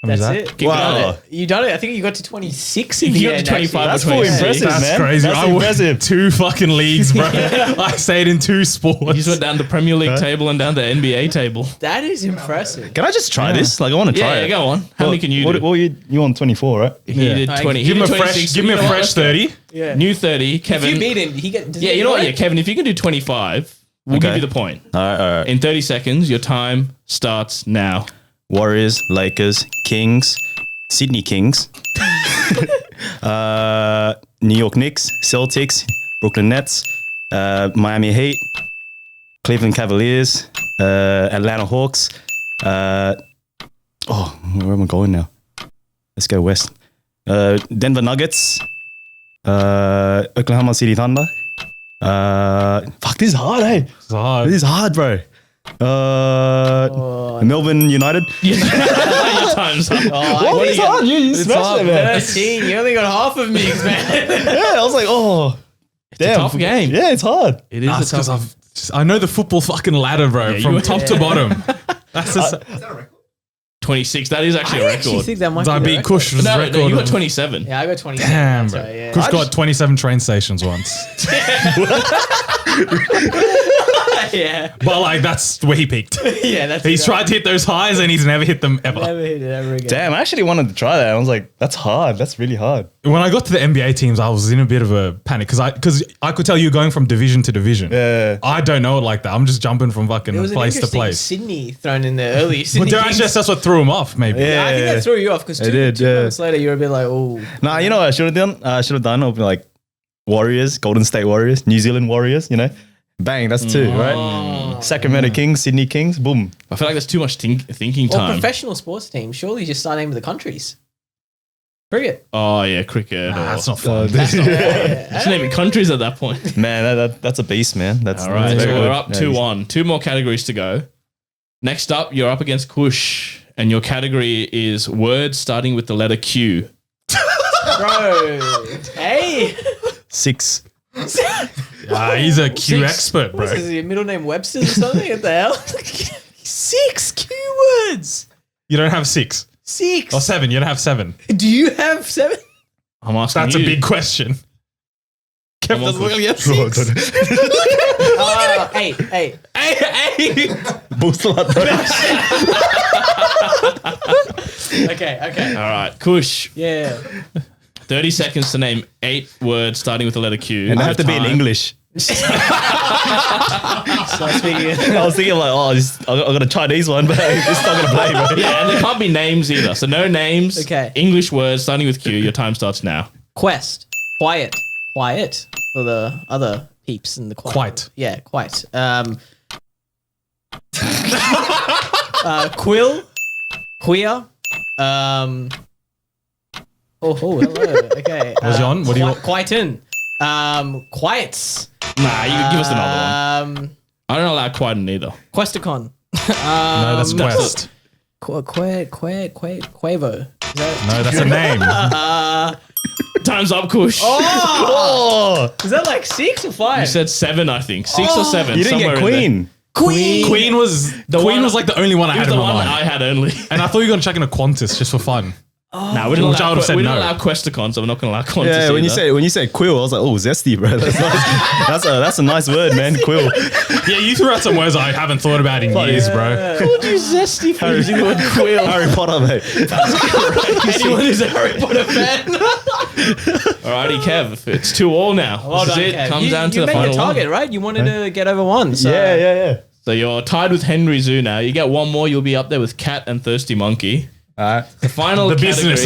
How many is That's that? it. Wow. You done it. I think you got to 26 in You the got to end, 25 actually. That's or full 26. impressive, That's man. crazy. That's I won impressive. 2 fucking leagues, bro. I stayed in 2 sports. You just went down the Premier League table and down the NBA table. That is impressive. Can I just try this? Like, I want to try Yeah, it. go on. How many can you do? Well, you on 24, right? He Yeah. did 20. Give he me a did fresh. 26. Give me You a know what? fresh Let's go. 30. Yeah. New 30. If Kevin. you beat him, he get. Yeah, you know what? Yeah, Kevin, if you can do 25, we'll give Okay. you the point. All right. In 30 seconds, your time starts now. Warriors, Lakers, Kings, Sydney Kings, New York Knicks, Celtics, Brooklyn Nets, Miami Heat, Cleveland Cavaliers, Atlanta Hawks. Where am I going now? Let's go west. Denver Nuggets, Oklahoma City Thunder. Fuck, this is hard, eh? It's hard. This is hard, bro. Melbourne United. Your time's up. What is hard? You smashed it, man. 13. You only got half of me, man. Yeah, I was like, oh, damn. tough game. Yeah, it's hard. It is That's a tough because I know the football fucking ladder, bro, Yeah, from you- top to bottom. That's just, 26. That is actually I a actually record. think that might I be the beat record. Kush's No, record. no, you got of- 27. Yeah, I got 27. Damn, That's bro. right, yeah. Kush got 27 train stations once. Yeah. But like that's where he peaked. Yeah, that's He's tried to hit those highs and he's never hit them ever. Never hit it ever again. Damn, I actually wanted to try that. I was like, that's hard. That's really hard. When I got to the NBA teams, I was in a bit of a panic because I could tell you going from division to division. Yeah. I don't know it like that. I'm just jumping from fucking There was an place to interesting place. Sydney thrown in there early. But Sydney they're Kings. actually, that's what threw him off, maybe. Yeah. I think that threw you off because It did, two yeah. months later you were a bit like, oh. Nah, you know what I should have done? I should have done open like Warriors, Golden State Warriors, New Zealand Warriors, you know? Bang, that's 2, right? Sacramento Kings, Sydney Kings, boom. I feel like there's too much thinking Or time. professional sports teams. Surely just start naming the countries. Cricket. Oh, yeah, cricket. Nah, or- that's not fun. Just naming countries at that point. Man, that's a beast, man. That's All right, that's so very we're good. up Yeah, 2-1. 2 more categories to go. Next up, you're up against Kush, and your category is words starting with the letter Q. Bro. Hey. 6. He's a Q Six. expert, bro. What is your middle name Webster or something? What the hell? 6 keywords. You don't have 6 6. or 7. You don't have 7. Do you have 7? I'm asking That's you. a big question. Kev Come on, doesn't really have Bro, six. Hey. Bullslut. Okay. All right, Kush. Yeah. 30 seconds to name 8 words starting with the letter Q. And they have to be in Time. English. Start speaking. I was thinking like, I got a Chinese one, but it's not gonna play, bro. Yeah, and there can't be names either. So no names. Okay. English words starting with Q. Your time starts now. Quest. Quiet for the other peeps in the quiet. Quite. Yeah, quite. Quill. Queer. Oh, hello. Okay. Was you on? What do you- Quieten. Quiets. Nah, you can give us another one. one. I don't allow Quiden either. Questicon. No, that's Quest. Quavo. Is that? No, that's a name. Time's up, Kush. Oh, Is that like 6 or 5? You said 7, I think. 6 or 7. you didn't somewhere get in there. Queen. Queen was one- like the only one I It was had the in my one mind. I had only. And I thought you were going to chuck in a Qantas just for fun. Nah, we don't Which I allow, would've said we don't no. allow Questicon, so we're not going to allow Qantas Yeah, when either. you said quill, I was like, oh, zesty, bro. That's nice. that's a nice word, man. Quill. Yeah, you threw out some words I haven't thought about in years, bro. Called you zesty for using the word quill. Harry Potter, mate. Anyone who's a Harry Potter fan. Alrighty, Kev. It's 2-2 now. Well This done, is it. Kev. Comes you, down to you the made final your target, one. right? You wanted to get over 1. So. Yeah. So you're tied with Henry Zoo now. You get one more, you'll be up there with Cat and Thirsty Monkey. All right. The final The category. business,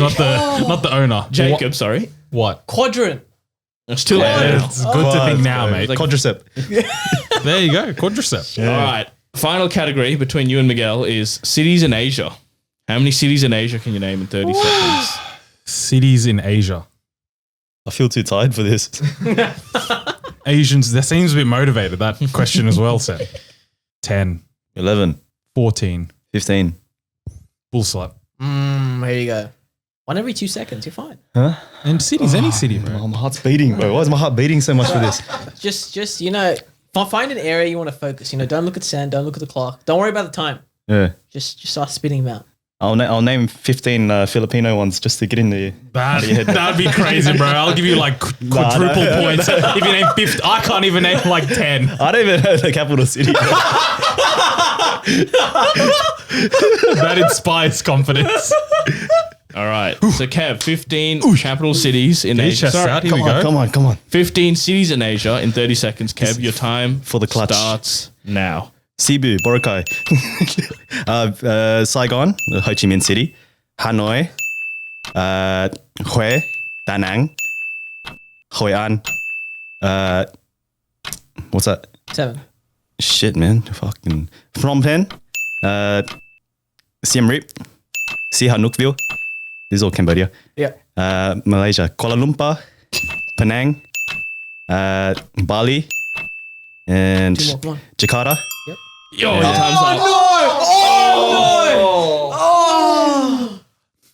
not the owner. Jacob, sorry. What? Quadrant. It's too late now. It's good to think now, mate. Quadricep. There you go. Quadricep. All right. Final category between you and Miguel is cities in Asia. How many cities in Asia can you name in 30 seconds? Cities in Asia. I feel too tired for this. Asians, that seems a bit motivated, that question as well, Sam. 10, 11, 14, 15. Bullslut. Here you go. 1 every 2 seconds. You're fine. Huh? And cities, any city, bro. Oh, my heart's beating, bro. Why is my heart beating so much for this? Just find an area you want to focus. Don't look at sand. Don't look at the clock. Don't worry about the time. Yeah. Just start spitting them out. I'll name 15 Filipino ones just to get in the. That'd be crazy, bro. I'll give you like quadruple points if you name 50. I can't even name like 10. I don't even know the capital city. That inspires confidence. All right. So, Kev, 15 capital cities in Get your Asia. chest out. Here we go. Come on. 15 cities in Asia in 30 seconds, Kev. Your time For the clutch. starts now. Cebu, Boracay, Saigon, Ho Chi Minh City, Hanoi, Hue, Da Nang, Hoi An, what's that? 7. Shit, man. Fucking Phnom Penh, Siem Reap, Sihanoukville. This is all Cambodia. Yeah. Malaysia, Kuala Lumpur, Penang, Bali, and 2 more. Come on. Jakarta. Yo, your time's up.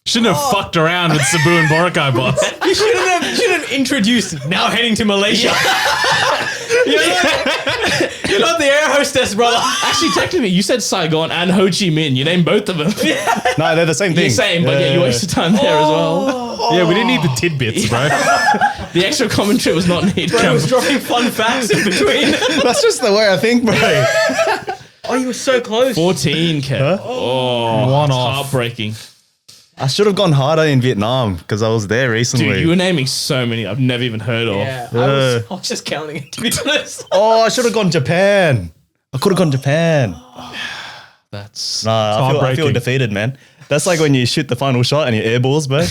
Shouldn't have fucked around with Cebu and Boracay, boss. You should have introduced. Now heading to Malaysia. You're not the air hostess, brother. Actually, technically, you said Saigon and Ho Chi Minh. You named both of them. No, they're the same thing. You're saying, but yeah, you wasted time there as well. Yeah, we didn't need the tidbits, bro. The extra commentary was not needed. I was dropping fun facts in between. That's just the way I think, bro. Oh, you were so close. 14, Kev. Oh, One it's off. heartbreaking. I should have gone harder in Vietnam because I was there recently. Dude, you were naming so many I've never even heard of. Yeah, I was just counting it, to be honest. Oh, I should have gone Japan. I could have gone Japan. That's Nah, I feel heartbreaking. defeated, man. That's like when you shoot the final shot and you airballs, bro. And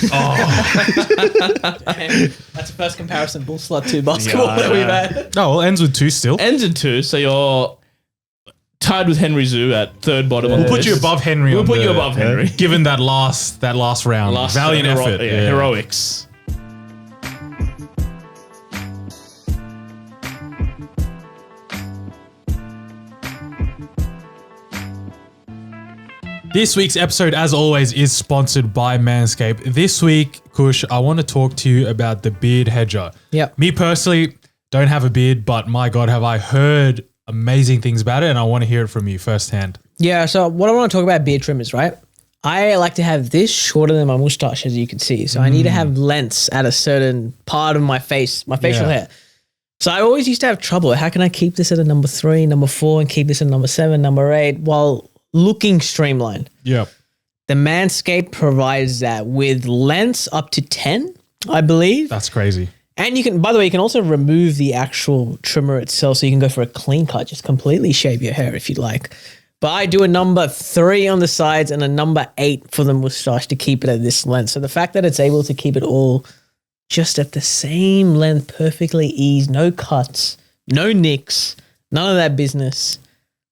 that's the first comparison Bullslut to basketball that we've had. Oh, well, ends with 2 still. ends in 2, so you're tied with Henry Zoo at third bottom on the Put you list. above Henry. We'll on put the- you above Henry. Given that last round. Last Valiant effort. Yeah, heroics. This week's episode, as always, is sponsored by Manscaped. This week, Kush, I want to talk to you about the beard hedger. Yep. Me personally, don't have a beard, but my God, have I heard amazing things about it, and I want to hear it from you firsthand. Yeah, so what I want to talk about beard trimmers, right? I like to have this shorter than my mustache, as you can see. So I need to have lengths at a certain part of my face, my facial hair. So I always used to have trouble. How can I keep this at a number 3, number 4, and keep this at number 7, number 8 while looking streamlined? Yeah. The Manscaped provides that with lengths up to 10, I believe. That's crazy. And you can, by the way, you can also remove the actual trimmer itself, so you can go for a clean cut, just completely shave your hair if you'd like. But I do a number 3 on the sides and a number 8 for the mustache to keep it at this length. So the fact that it's able to keep it all just at the same length, perfectly eased, no cuts, no nicks, none of that business.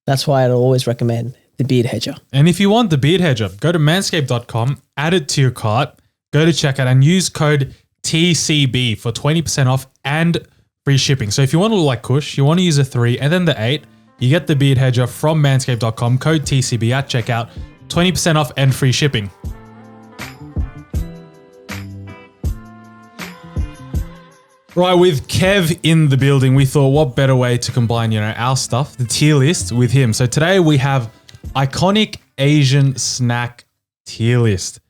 That's why I'd always recommend the beard hedger. And if you want the beard hedger, go to manscaped.com, add it to your cart, go to checkout and use code TCB for 20% off and free shipping. So if you want to look like Kush, you want to use a 3 and then the 8, you get the beard hedger from manscaped.com, code TCB at checkout, 20% off and free shipping. Right, with Kev in the building, we thought what better way to combine, our stuff, the tier list, with him. So today we have iconic Asian snack tier list.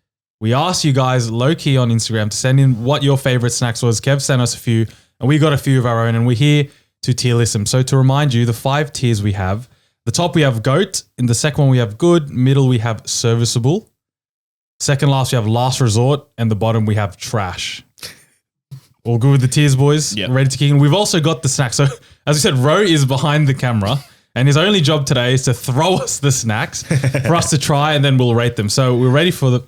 We asked you guys low-key on Instagram to send in what your favorite snacks was. Kev sent us a few, and we got a few of our own, and we're here to tier list them. So to remind you, the 5 tiers we have, the top we have GOAT, in the second one we have good, middle we have serviceable, second last we have last resort, and the bottom we have trash. All good with the tiers, boys? Yep. Ready to kick in? We've also got the snacks. So as we said, Ro is behind the camera, and his only job today is to throw us the snacks for us to try, and then we'll rate them. So we're ready for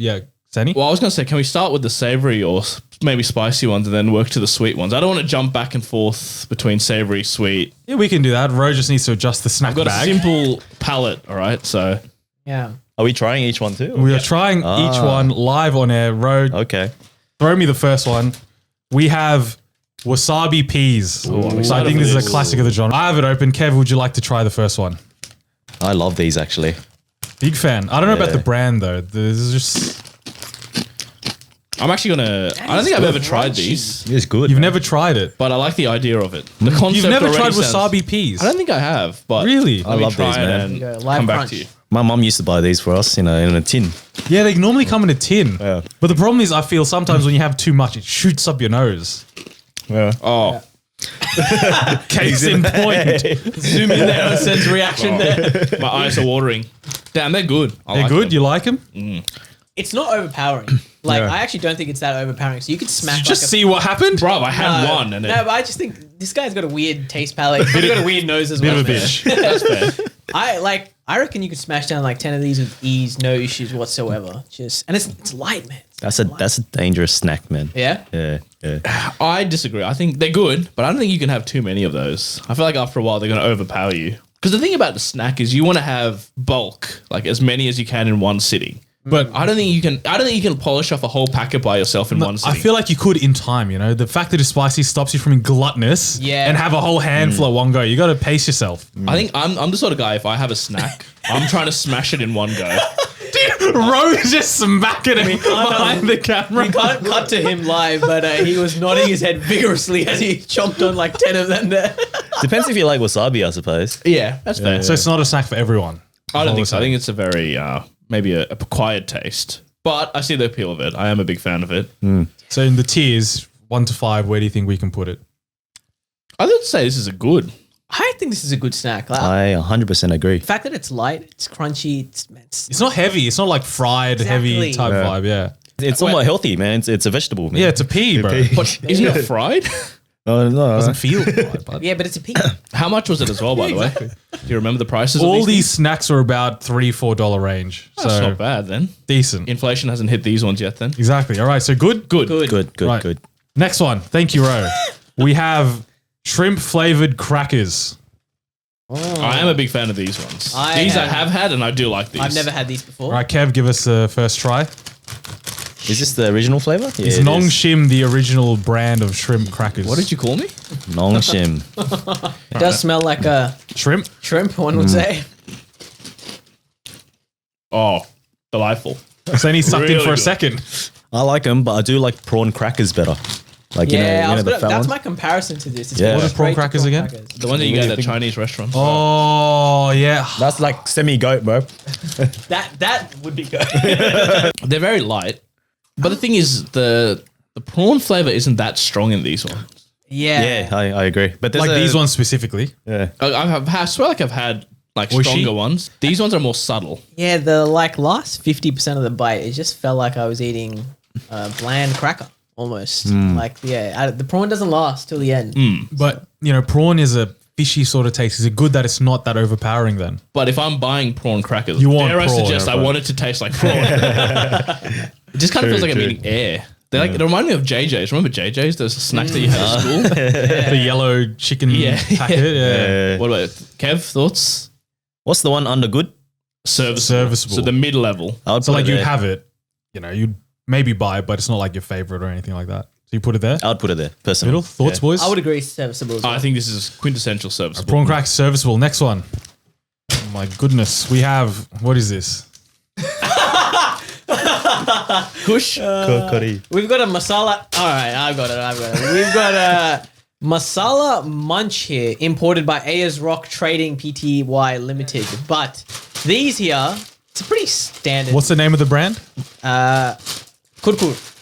Sani? Well, I was going to say, can we start with the savory or maybe spicy ones and then work to the sweet ones? I don't want to jump back and forth between savory, sweet. Yeah, we can do that. Ro just needs to adjust the snack I've got bag. a simple palate, all right? So Yeah. Are we trying each one too? We are trying each one live on air. Ro, Okay. throw me the first one. We have wasabi peas. I'm So I excited think for this is this. a classic of the genre. I have it open. Kev, would you like to try the first one? I love these actually. Big fan. I don't know about Yeah. the brand though. This is just I'm actually going to, I don't think I've ever tried these, It's good. you've man. never tried it. but I like the idea of it. The concept You've never already tried sounds- wasabi peas. I don't think I have, but Really? let me love try these, it man. and There you go. Live come back crunch. to you. My mum used to buy these for us, in a tin. Yeah, they normally come in a tin. Yeah. But the problem is I feel sometimes when you have too much, it shoots up your nose. Yeah. Oh, Case in point. Zoom in there and sense reaction there. my eyes are watering. Damn, they're good. I They're like good? them. You like them? It's not overpowering. Like, Yeah. I actually don't think it's that overpowering. So you could smack Just like see what happened? Bro, I had No, one and no, it, but I just think this guy's got a weird taste palate. He's got a weird nose as Bit well. of a man. bitch. that's fair. I reckon you could smash down like 10 of these with ease, no issues whatsoever. And it's light, man. That's a dangerous snack, man. Yeah. Yeah. Yeah. I disagree. I think they're good, but I don't think you can have too many of those. I feel like after a while they're going to overpower you. Because the thing about the snack is you want to have bulk, like as many as you can in one sitting. But I don't think you can. I don't think you can polish off a whole packet by yourself in one I sitting. feel like you could in time, The fact that it's spicy stops you from being gluttonous Yeah. and have a whole handful at one go. You got to pace yourself. I think I'm the sort of guy. If I have a snack, I'm trying to smash it in one go. Ro's just smacking it behind the camera. We can't cut to him live, but he was nodding his head vigorously as he chomped on like 10 of them there. Depends if you like wasabi, I suppose. Yeah, that's fair. So it's not a snack for everyone. I don't all think the so. I same. think it's a very maybe a acquired taste. But I see the appeal of it. I am a big fan of it. So in the tiers, 1 to 5, where do you think we can put it? I would say this is a good. I think this is a good snack. Like, I 100% agree. the fact that it's light, it's crunchy, It's not heavy. It's not like fried, heavy Exactly. type vibe. Yeah. It's somewhat healthy, man. It's a vegetable, man. Yeah, it's a pea, bro. But isn't it fried? No. Doesn't feel fried, but yeah, but it's a pea. How much was it as well, by the way? Do you remember the prices all of these snacks are about $3-4 range. That's So not bad then. decent. Inflation hasn't hit these ones yet then. Exactly. All right. So good. Good. Good. Right. Good. Next one. Thank you, Ro. We have shrimp flavored crackers. I am a big fan of these ones. I these I have- have had and I do like these. I've never had these before. All right, Kev, give us a first try. Is this the original flavor? Yeah, It's it Nong is. Shim, the original brand of shrimp crackers. What did you call me? Nong Shim. It does smell like a Shrimp? shrimp, one would say. Oh, delightful. So then he sucked in Really for a good. second. I like them, but I do like prawn crackers better. Like that's my comparison to this. It's Yeah. going What are prawn straight to crackers again? The ones that you get at a Chinese restaurant. Oh yeah. That's like semi-goat, bro. That would be good. They're very light. But the thing is, the prawn flavor isn't that strong in these ones. Yeah, I agree. But there's Like these ones specifically. Yeah. I swear like I've had like Oishi? stronger ones. These ones are more subtle. Yeah, the like last 50% of the bite, it just felt like I was eating a bland cracker almost. Like, the prawn doesn't last till the end. But you know, prawn is a fishy sort of taste. Is it good that it's not that overpowering then? But if I'm buying prawn crackers, You want dare I prawn, suggest yeah, I but- want it to taste like prawn. It just kind of feels like I'm eating air. They're like, it reminded me of JJ's. Remember JJ's? Those snacks that you had at school? The yellow chicken Yeah. packet. Yeah. What about it? Kev, thoughts? What's the one under good? Serviceable. So the mid-level. I would So put like it you'd there. have it, you know, you'd maybe buy it, but it's not like your favorite or anything like that. So you put it there. I would put it there. Personally. Middle thoughts, boys. I would agree serviceable as well. I think this is quintessential serviceable. Prawn crack serviceable. Next one. Oh my goodness, we have what is this? Kush. Curry. We've got a masala. All right, I've got it. We've got a Masala Munch here, imported by Ayers Rock Trading Pty Limited. But these here, it's a pretty standard. What's the name of the brand? Kurkur?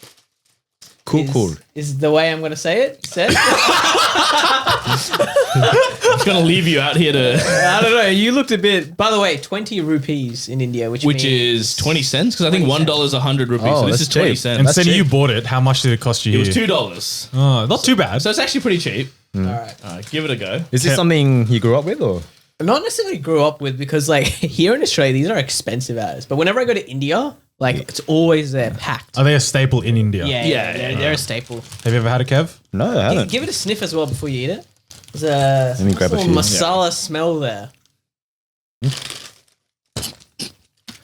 Cool. Is the way I'm going to say it. Said? I'm just going to leave you out here to... I don't know. You looked a bit. By the way, 20 rupees in India, which Which means is 20 cents? Because I think 20 $1 is 100 rupees. Oh, so this that's is 20 cheap. cents. And That's Senny, cheap. you bought it. How much did it cost you? It was $2. Oh, not too bad. So it's actually pretty cheap. all right. All right, give it a go. Is this something you grew up with, or? Not necessarily grew up with because like here in Australia, these are expensive as. But whenever I go to India, like it's always there packed. Are they a staple in India? Yeah, they're a staple. Have you ever had a Kev? No, I haven't. Give it a sniff as well before you eat it. There's a me grab a little few. masala smell there.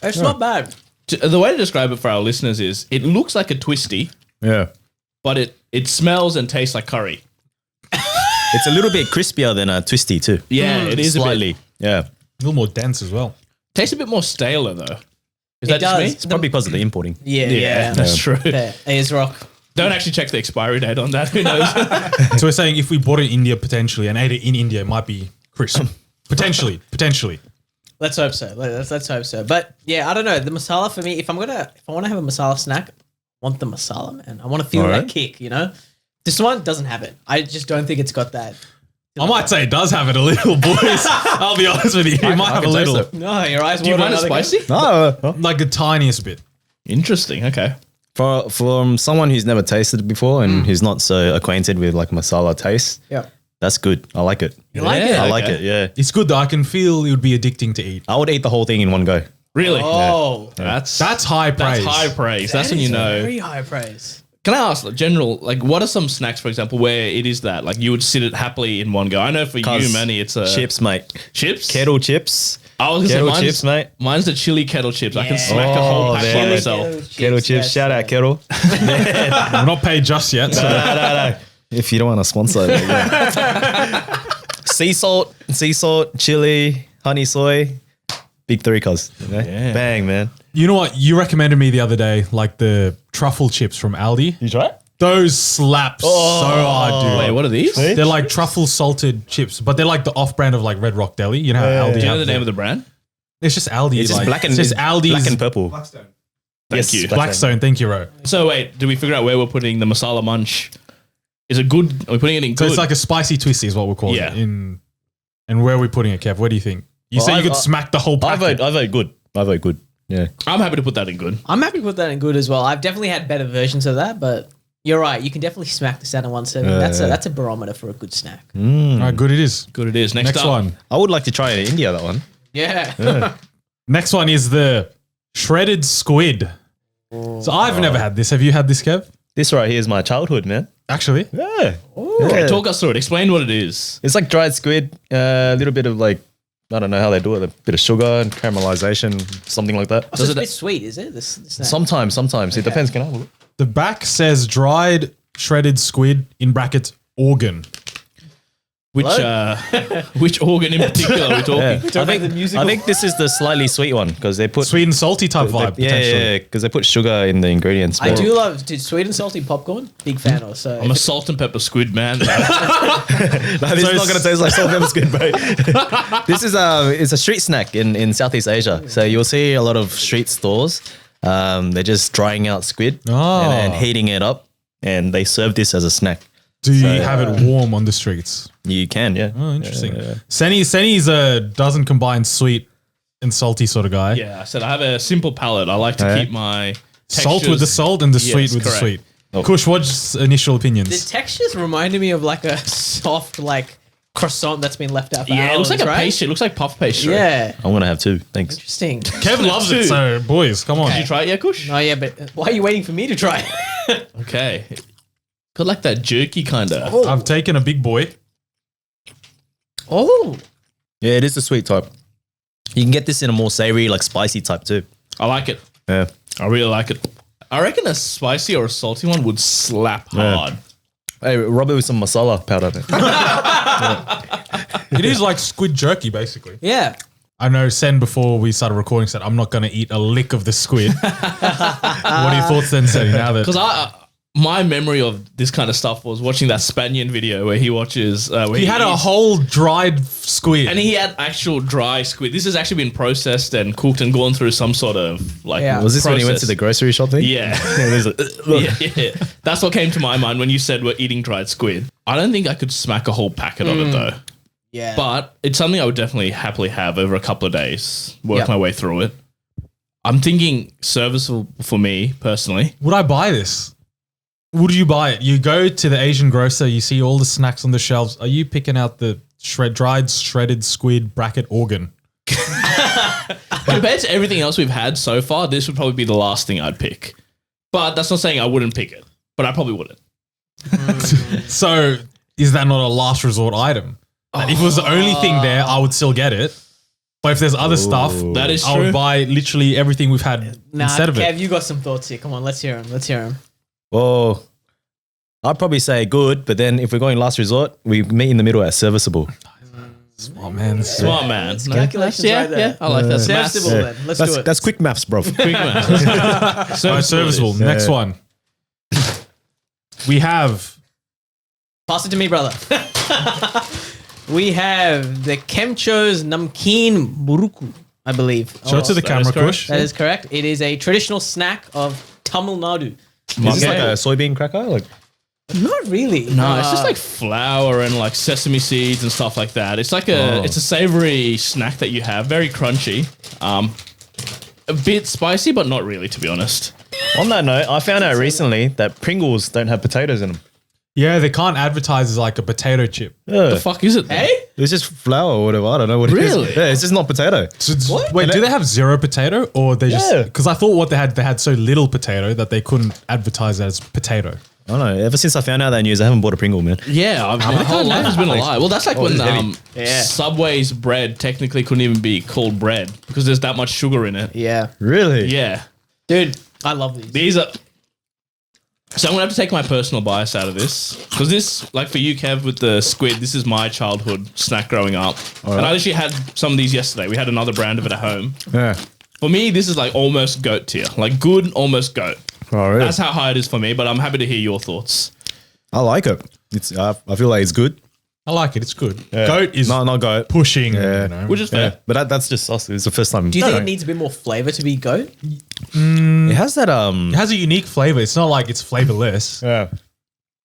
It's not bad. The way to describe it for our listeners is it looks like a twisty, Yeah. but it smells and tastes like curry. It's a little bit crispier than a twisty too. Yeah, it is Slightly. Yeah. A little more dense as well. Tastes a bit more staler though. Is It that just does. me? It's probably because of the importing. Yeah. That's true. Yeah. Ayers Rock. Don't actually check the expiry date on that. Who knows? So we're saying if we bought it in India potentially and ate it in India, it might be crisp. Potentially. Let's hope so. Let's hope so. But yeah, I don't know. The masala for me, if I want to have a masala snack, I want the masala, man. I want to feel that kick, you know? This one doesn't have it. I just don't think it's got that. I might say it does have it a little, boys. I'll be honest with you. It might have a can taste little. it. No, your eyes. Do you mind it water, spicy? No. Like the tiniest bit. Interesting. Okay. From someone who's never tasted it before and who's not so acquainted with like masala taste, Yeah. that's good. I like it. You like it? Yeah. I like Okay. it. Yeah. It's good though. I can feel it would be addicting to eat. I would eat the whole thing in one go. Really? Oh, That's high praise. That's high praise. That's that when you is know. Very high praise. Can I ask, like, general, like, what are some snacks, for example, where it is that, like, you would sit it happily in one go? I know for you, Manny, it's chips, mate. Chips? Kettle chips. I was gonna Kettle say mine's, chips, mate. Mine's the chili kettle chips. I can Yeah. smack a whole Oh, pack by man. myself. Kettle chips. Shout out, Kettle. We're not paid just yet. So. No. If you don't want to sponsor it. Yeah. sea salt, chili, honey soy. Big three, cuz. Yeah. Bang, man. You know what? You recommended me the other day, like the truffle chips from Aldi. You try it? Those slap so hard, dude. Wait, what are these? Do They're like truffle salted chips, but they're like the off-brand of like Red Rock Deli. You know how Aldi. you know have the them? name of the brand? It's just Aldi. It's just like, black and it's just Aldi's black and purple. Thank you. Blackstone. Thank you, Ro. So wait, do we figure out where we're putting the masala munch? Is it good? Are we putting it in So good? it's like a spicy twisty is what we're calling Yeah. it. And where are we putting it, Kev? Where do you think? You Well, say you I- could smack the whole I packet. vote good. I vote good. Yeah. I'm happy to put that in good. I'm happy to put that in good as well. I've definitely had better versions of that, but you're right. You can definitely smack this out in one serving. That's a barometer for a good snack. All right, good it is. Good it is. Next Next up. one. I would like to try it in India, that one. Yeah. Next one is the shredded squid. So I've never had this. Have you had this, Kev? This right here is my childhood, man. Actually? Yeah. Okay, talk us through it. Explain what it is. It's like dried squid, a little bit of like, I don't know how they do it, a bit of sugar and caramelization, something like that. So it's a bit sweet, is it? This snack? Sometimes. It depends. Can I have a look? The back says dried shredded squid in brackets organ. Which organ in particular are we talking? I think this is the slightly sweet one because they put Sweet and salty type vibe, potentially. yeah, because they put sugar in the ingredients. I do love sweet and salty popcorn. Big fan of. So I'm a salt and pepper squid man. No, this is not going to taste like salt and pepper squid, bro. This is it's a street snack in Southeast Asia. So you'll see a lot of street stores. They're just drying out squid and heating it up, and they serve this as a snack. Do you have it warm on the streets? You can, yeah. Oh, interesting. Senny's doesn't combine sweet and salty sort of guy. Yeah, I said I have a simple palate. I like to keep my Salt with the salt and the sweet with the sweet. Oh. Kush, what's initial opinions? the textures reminded me of like a soft like croissant that's been left out for Yeah, hours, it looks like a right? pastry. It looks like puff pastry. Yeah. I'm going to have two. Thanks. Interesting. Kevin loves it, so boys, come on. Did you try it yet, Kush? Oh yeah, but why are you waiting for me to try? Okay. Got like that jerky kind of. I've taken a big boy. Oh. Yeah, it is the sweet type. You can get this in a more savory, like spicy type too. I like it. Yeah. I really like it. I reckon a spicy or a salty one would slap hard. Hey, rub it with some masala powder. It is like squid jerky, basically. Yeah. I know Sen, before we started recording, said, I'm not going to eat a lick of the squid. What are your thoughts then, Sen? Now that Because my memory of this kind of stuff was watching that Spaniard video where he watches. Where he had a eats- whole dried squid. And he had actual dry squid. This has actually been processed and cooked and gone through some sort of like. Yeah. Was this when he went to process. the grocery shop thing? Yeah. Yeah. That's what came to my mind when you said we're eating dried squid. I don't think I could smack a whole packet of it though. Yeah. But it's something I would definitely happily have over a couple of days, work Yep. my way through it. I'm thinking serviceable for me personally. Would I buy this? Would you buy it? You go to the Asian grocer, you see all the snacks on the shelves. Are you picking out the dried shredded squid bracket organ? Compared to everything else we've had so far, this would probably be the last thing I'd pick. But that's not saying I wouldn't pick it, but I probably wouldn't. So is that not a last resort item? Like, if it was the only thing there, I would still get it. But if there's other stuff, That is I true. would buy literally everything we've had Nah, instead of Kev, it. you got some thoughts here. Come on, let's hear him. Well, I'd probably say good, but then if we're going last resort, we meet in the middle at serviceable. Oh man, Smart man. Calculations Yeah, right there. yeah, I like that. Serviceable then. Let's do it. That's quick maths, bro. Quick man. All right, serviceable. Next one. We have Pass it to me, brother. We have the Kemcho's Namkeen Buruku, I believe. show it to the that camera, is correct. Kush. That is correct. It is a traditional snack of Tamil Nadu. Is this like Okay. a soybean cracker? Like, Not really. No, it's just like flour and like sesame seeds and stuff like that. It's like it's a savory snack that you have, very crunchy. A bit spicy, but not really, to be honest. on that note, I found out recently that Pringles don't have potatoes in them. Yeah, they can't advertise as like a potato chip. The fuck is it? Then? Hey? It's just flour or whatever. I don't know what it is. Really? Yeah, it's just not potato. So wait, do they have zero potato, or they just? Yeah. Because I thought what they had so little potato that they couldn't advertise as potato. I don't know. Ever since I found out that news, I haven't bought a Pringle, man. Yeah, my whole life has been a lie. Well, that's like when heavy. Subway's bread technically couldn't even be called bread because there's that much sugar in it. Yeah. Really? Yeah. Dude, I love these. These are. So I'm gonna have to take my personal bias out of this because this, like for you, Kev, with the squid, this is my childhood snack growing up, and I actually had some of these yesterday. We had another brand of it at home. Yeah. For me, this is like almost goat tier, like good, almost goat. Oh, really? That's how high it is for me. But I'm happy to hear your thoughts. I like it. It's. I feel like it's good. I like it. It's good. Goat is No, not goat. pushing. Yeah. You know. Which is fair. Yeah, but that's just sauce. It's the first time. Do you think it needs a bit more flavor to be goat? It has that It has a unique flavor. It's not like it's flavorless. Yeah.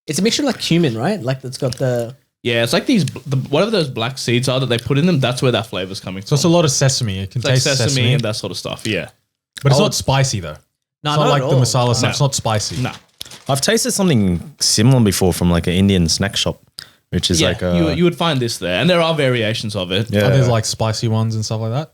It's a mixture like cumin, right? Like that's got the... Yeah, it's like whatever those black seeds are that they put in them. That's where that flavor's coming So from. it's a lot of sesame. It can It's like taste sesame and that sort of stuff. Yeah. but it's not spicy though. No, It's not like at the all. masala stuff. No. It's not spicy. No. I've tasted something similar before from like an Indian snack shop, which is Yeah, like you would find this there, and there are variations of it. yeah. Are there's like spicy ones and stuff like that?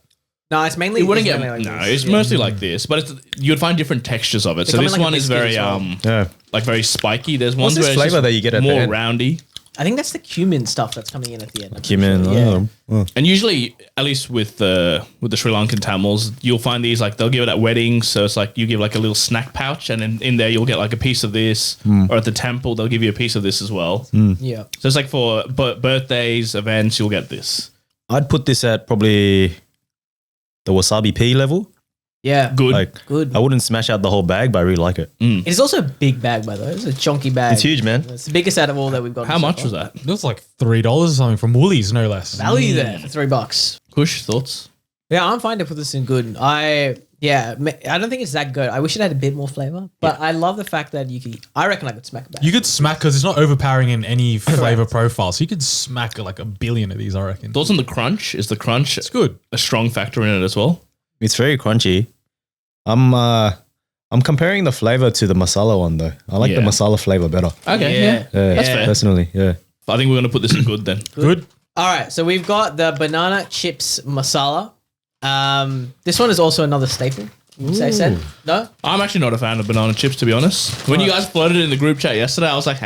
No, it's mainly... You wouldn't it's get mainly like no. this. It's mostly like this, but you'd find different textures of it. So come in this like a one is biscuit very as well. yeah. like very spiky. There's What's ones this where it's flavor just that you get at the more end? roundy. I think that's the cumin stuff that's coming in at the end. I'm Cumin. pretty sure. Yeah. And usually, at least with the Sri Lankan Tamils, you'll find these like they'll give it at weddings. So it's like you give like a little snack pouch, and in there you'll get like a piece of this. Or at the temple, they'll give you a piece of this as well. Yeah. So it's like for birthdays, events, you'll get this. I'd put this at probably the wasabi pea level. Yeah. Good. Like, Good. I wouldn't smash out the whole bag, but I really like it. It is also a big bag, by the way. It's a chunky bag. It's huge, man. It's the biggest out of all that we've got. How much was that? It was like $3 or something from Woolies, no less. Value there for $3. Kush, thoughts? Yeah, I'm fine to put this in good. I don't think it's that good. I wish it had a bit more flavor, but I love the fact that I reckon I could smack it back. You could smack because it's not overpowering in any flavor profile. So you could smack like a billion of these, I reckon. Thoughts on the crunch? Is the crunch It's good. a strong factor in it as well? It's very crunchy. I'm comparing the flavor to the masala one though. I like the Yeah. masala flavor better. Okay, Yeah. yeah. Yeah, That's fair. personally. Yeah. I think we're going to put this in good then. Good. All right, so we've got the banana chips masala. This one is also another staple. Would you say, no? I'm actually not a fan of banana chips, to be honest. When you guys floated it in the group chat yesterday, I was like,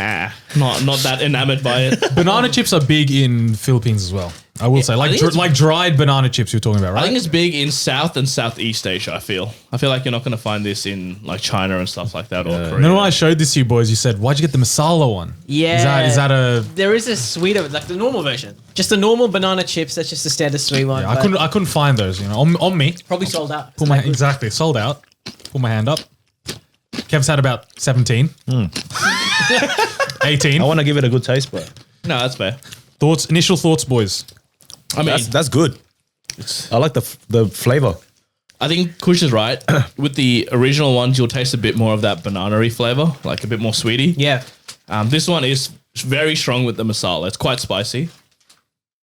not that enamored by it. Banana chips are big in Philippines as well. I will say, I like think it's- like dried banana chips you're talking about, I right? think it's big in South and Southeast Asia, I feel like you're not going to find this in like China and stuff like that or Korea. And then when I showed this to you boys, you said, "Why'd you get the masala one?" Yeah. Is that a? There is a sweeter, like the normal version. Just the normal banana chips. That's just the standard sweet one. Yeah, I but couldn't find those. You know, on me. Probably sold out. Put my exactly sold out. Put my hand up. Kev's had about 17, 18. I want to give it a good taste, but No, that's fair. Initial thoughts, boys. I mean, that's good. I like the flavor. I think Kush is right. With the original ones, you'll taste a bit more of that banana-y flavor, like a bit more sweetie. Yeah. This one is very strong with the masala. It's quite spicy.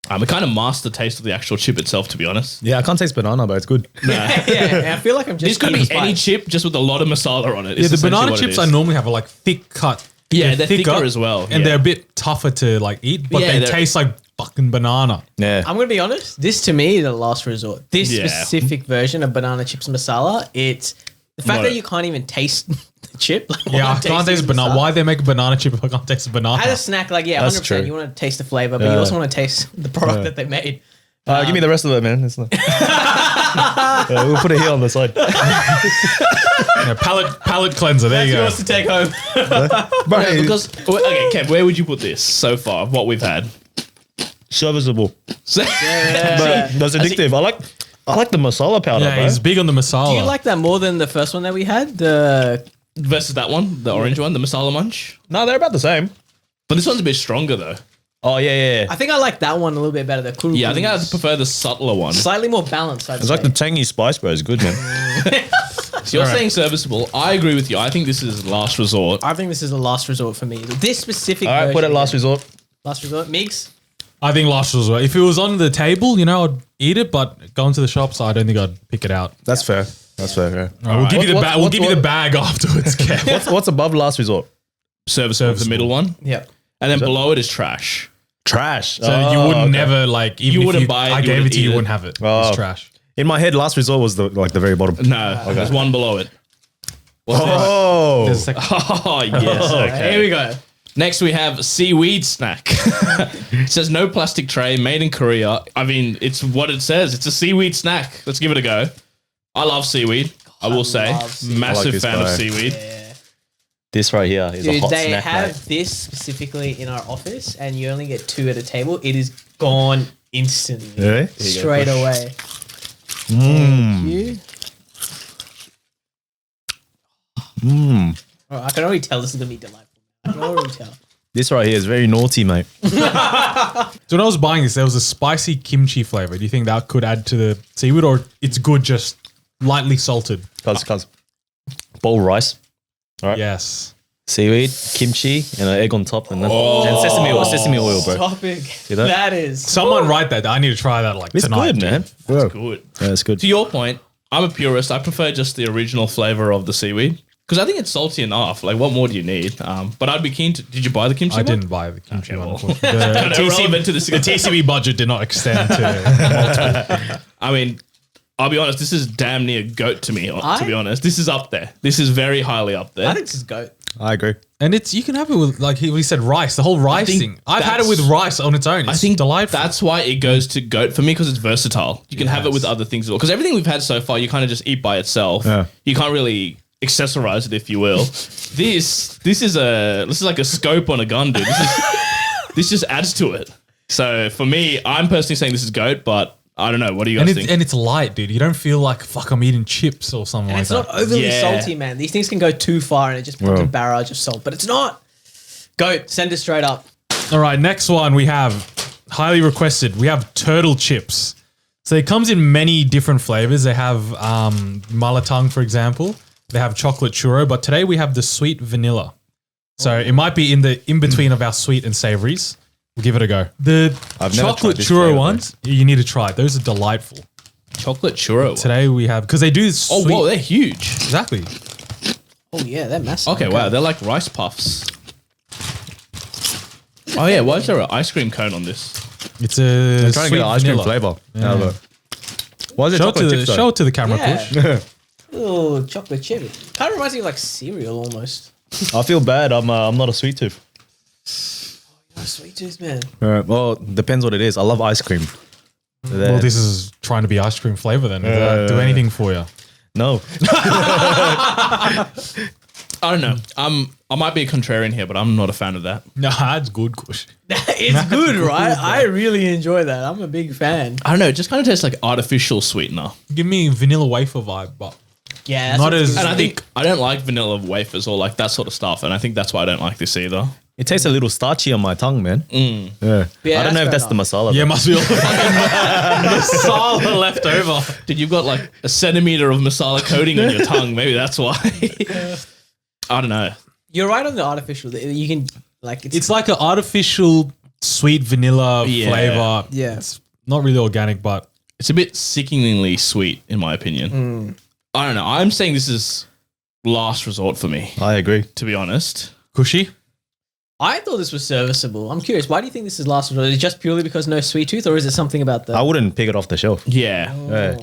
It kind of masks the taste of the actual chip itself, to be honest. Yeah, I can't taste banana, but it's good. yeah. I feel like I'm just This could be eating any spice. chip, just with a lot of masala on it. Yeah, It's the essentially banana what it chips is. I normally have a like thick cut. Yeah, they're thicker as well, and yeah. they're a bit tougher to like eat, but Yeah, they they're- taste like fucking banana. Yeah. I'm going to be honest. This to me is a last resort. This Yeah. specific version of banana chips masala, it's the fact What that a- you can't even taste the chip. Like, Yeah, while I can't tasting taste the banana. masala. Why they make a banana chip if I can't taste a banana? As a snack, like, yeah, That's 100%. true. You want to taste the flavor, but you also want to taste the product that they made. Give me the rest of it, man. It's not. We'll put it here on the side. Yeah, palate cleanser. There you go. Yours to take home. Yeah, because okay, Kev, where would you put this so far? What we've had? Serviceable. So- Yeah. That's addictive. I like the masala powder, Yeah, bro. he's big on the masala. Do you like that more than the first one that we had? The versus that one, the orange one, the Masala Munch. No, they're about the same. But this one's a bit stronger though. Oh, yeah. I think I like that one a little bit better. The kuru Yeah, I think I kurus. prefer the subtler one. Slightly more balanced, I'd It's say. like the tangy spice, bro. It's good, man. So you're saying serviceable. I agree with you. I think this is last resort. I think this is a last resort for me. This specific All right, put it version, last yeah. resort. Last resort. Migs? I think last was well. If it was on the table, you know, I'd eat it. But going to the shops, I don't think I'd pick it out. That's fair. That's fair. Yeah. All right, we'll give you the What's- bag. We'll what's- give you the bag afterwards, Kev. What's above last resort? Serviceable, the middle one. Yeah. And then below it is trash. Trash. So you would never like even You if wouldn't buy it, I you gave wouldn't it to you, eat you it. wouldn't have it. Oh. It's trash. In my head, last resort was the very bottom. No, there's one below it. Oh. There's like, Oh, yes. Okay. Here we go. Next, we have seaweed snack. It says no plastic tray, made in Korea. I mean, it's what it says. It's a seaweed snack. Let's give it a go. I love seaweed. I will say, love seaweed. I massive like this fan of guy. seaweed. This right here is a Dude, hot they snack, have mate. this specifically in our office, and you only get 2 at a table. It is gone instantly. Really? Straight away. Mm. Thank you. Mm. Oh, I can already tell this is going to be delightful. I can already tell. This right here is very naughty, mate. so when I was buying this, there was a spicy kimchi flavor. Do you think that could add to the seaweed, or it's good just lightly salted? Cause bowl rice, right? Yes. Seaweed, kimchi, and an egg on top, and then and sesame oil, bro. Topic. that? That is. Someone write that. I need to try that like It's tonight. good, man. Good. Yeah, it's good. To your point, I'm a purist. I prefer just the original flavor of the seaweed because I think it's salty enough. Like, what more do you need? But I'd be keen to. Did you buy the kimchi? I one? didn't buy the kimchi one. well. The Irrelevant to the TCB budget did not extend to multiple. I mean, I'll be honest. This is damn near goat to me. To be honest, this is up there. This is very highly up there. I think this is goat. I agree. And you can have it with, like we said, rice. The whole rice think thing. I've had it with rice on its own. It's I think delightful. that's why it goes to GOAT for me because it's versatile. You can have it with other things as well. Because everything we've had so far, you kind of just eat by itself. Yeah. You can't really accessorize it, if you will. This is like a scope on a gun, dude. This just adds to it. So for me, I'm personally saying this is GOAT, but I don't know. What do you guys think? And it's light, dude. You don't feel like, fuck, I'm eating chips or something And like it's that. not overly Yeah. salty, man. These things can go too far and it just puts a barrage of salt, but it's not. Goat, send it straight up. All right, next one we have, highly requested, we have turtle chips. So it comes in many different flavors. They have malatang, for example. They have chocolate churro, but today we have the sweet vanilla. So it might be in between of our sweet and savories. We'll give it a go. The I've never chocolate tried this churro flavor, ones, you need to try it. Those are delightful. Chocolate churro. Today we have, because they do Oh, sweet. whoa, they're huge. Exactly. Oh, yeah, they're massive. Okay, wow, they're like rice puffs. Oh yeah, why is there an ice cream cone on this? It's a I'm trying to sweet get an ice cream vanilla. flavor. Why is it Show it, chocolate to chips? the, show it to the camera, Yeah. Kush. Oh, chocolate chip. Kind of reminds me of like cereal almost. I feel bad. I'm not a sweet tooth. Oh, sweet tooth, man. Well, depends what it is. I love ice cream. Well, this is trying to be ice cream flavor then. Does that do anything for you? No. I don't know. I might be a contrarian here, but I'm not a fan of that. No, that's good, Kush. It's good, right? I really enjoy that. I'm a big fan. I don't know. It just kind of tastes like artificial sweetener. Give me vanilla wafer vibe, but Yeah, that's Not what's as- good. And I think I don't like vanilla wafers or like that sort of stuff. And I think that's why I don't like this either. It tastes a little starchy on my tongue, man. Yeah. Yeah, I don't know if that's that's the fair masala. yeah, must be all the fucking masala left over. Dude, you've got like a centimeter of masala coating on your tongue. Maybe that's why. I don't know. You're right on the artificial. You can like It's like an artificial sweet vanilla Yeah. flavor. Yeah. It's not really organic, but It's a bit sickeningly sweet, in my opinion. I don't know. I'm saying this is last resort for me, I agree. to be honest. Cushy. I thought this was serviceable. I'm curious. Why do you think this is last resort? Is it just purely because no sweet tooth, or is it something about the? I wouldn't pick it off the shelf. Yeah. Yeah.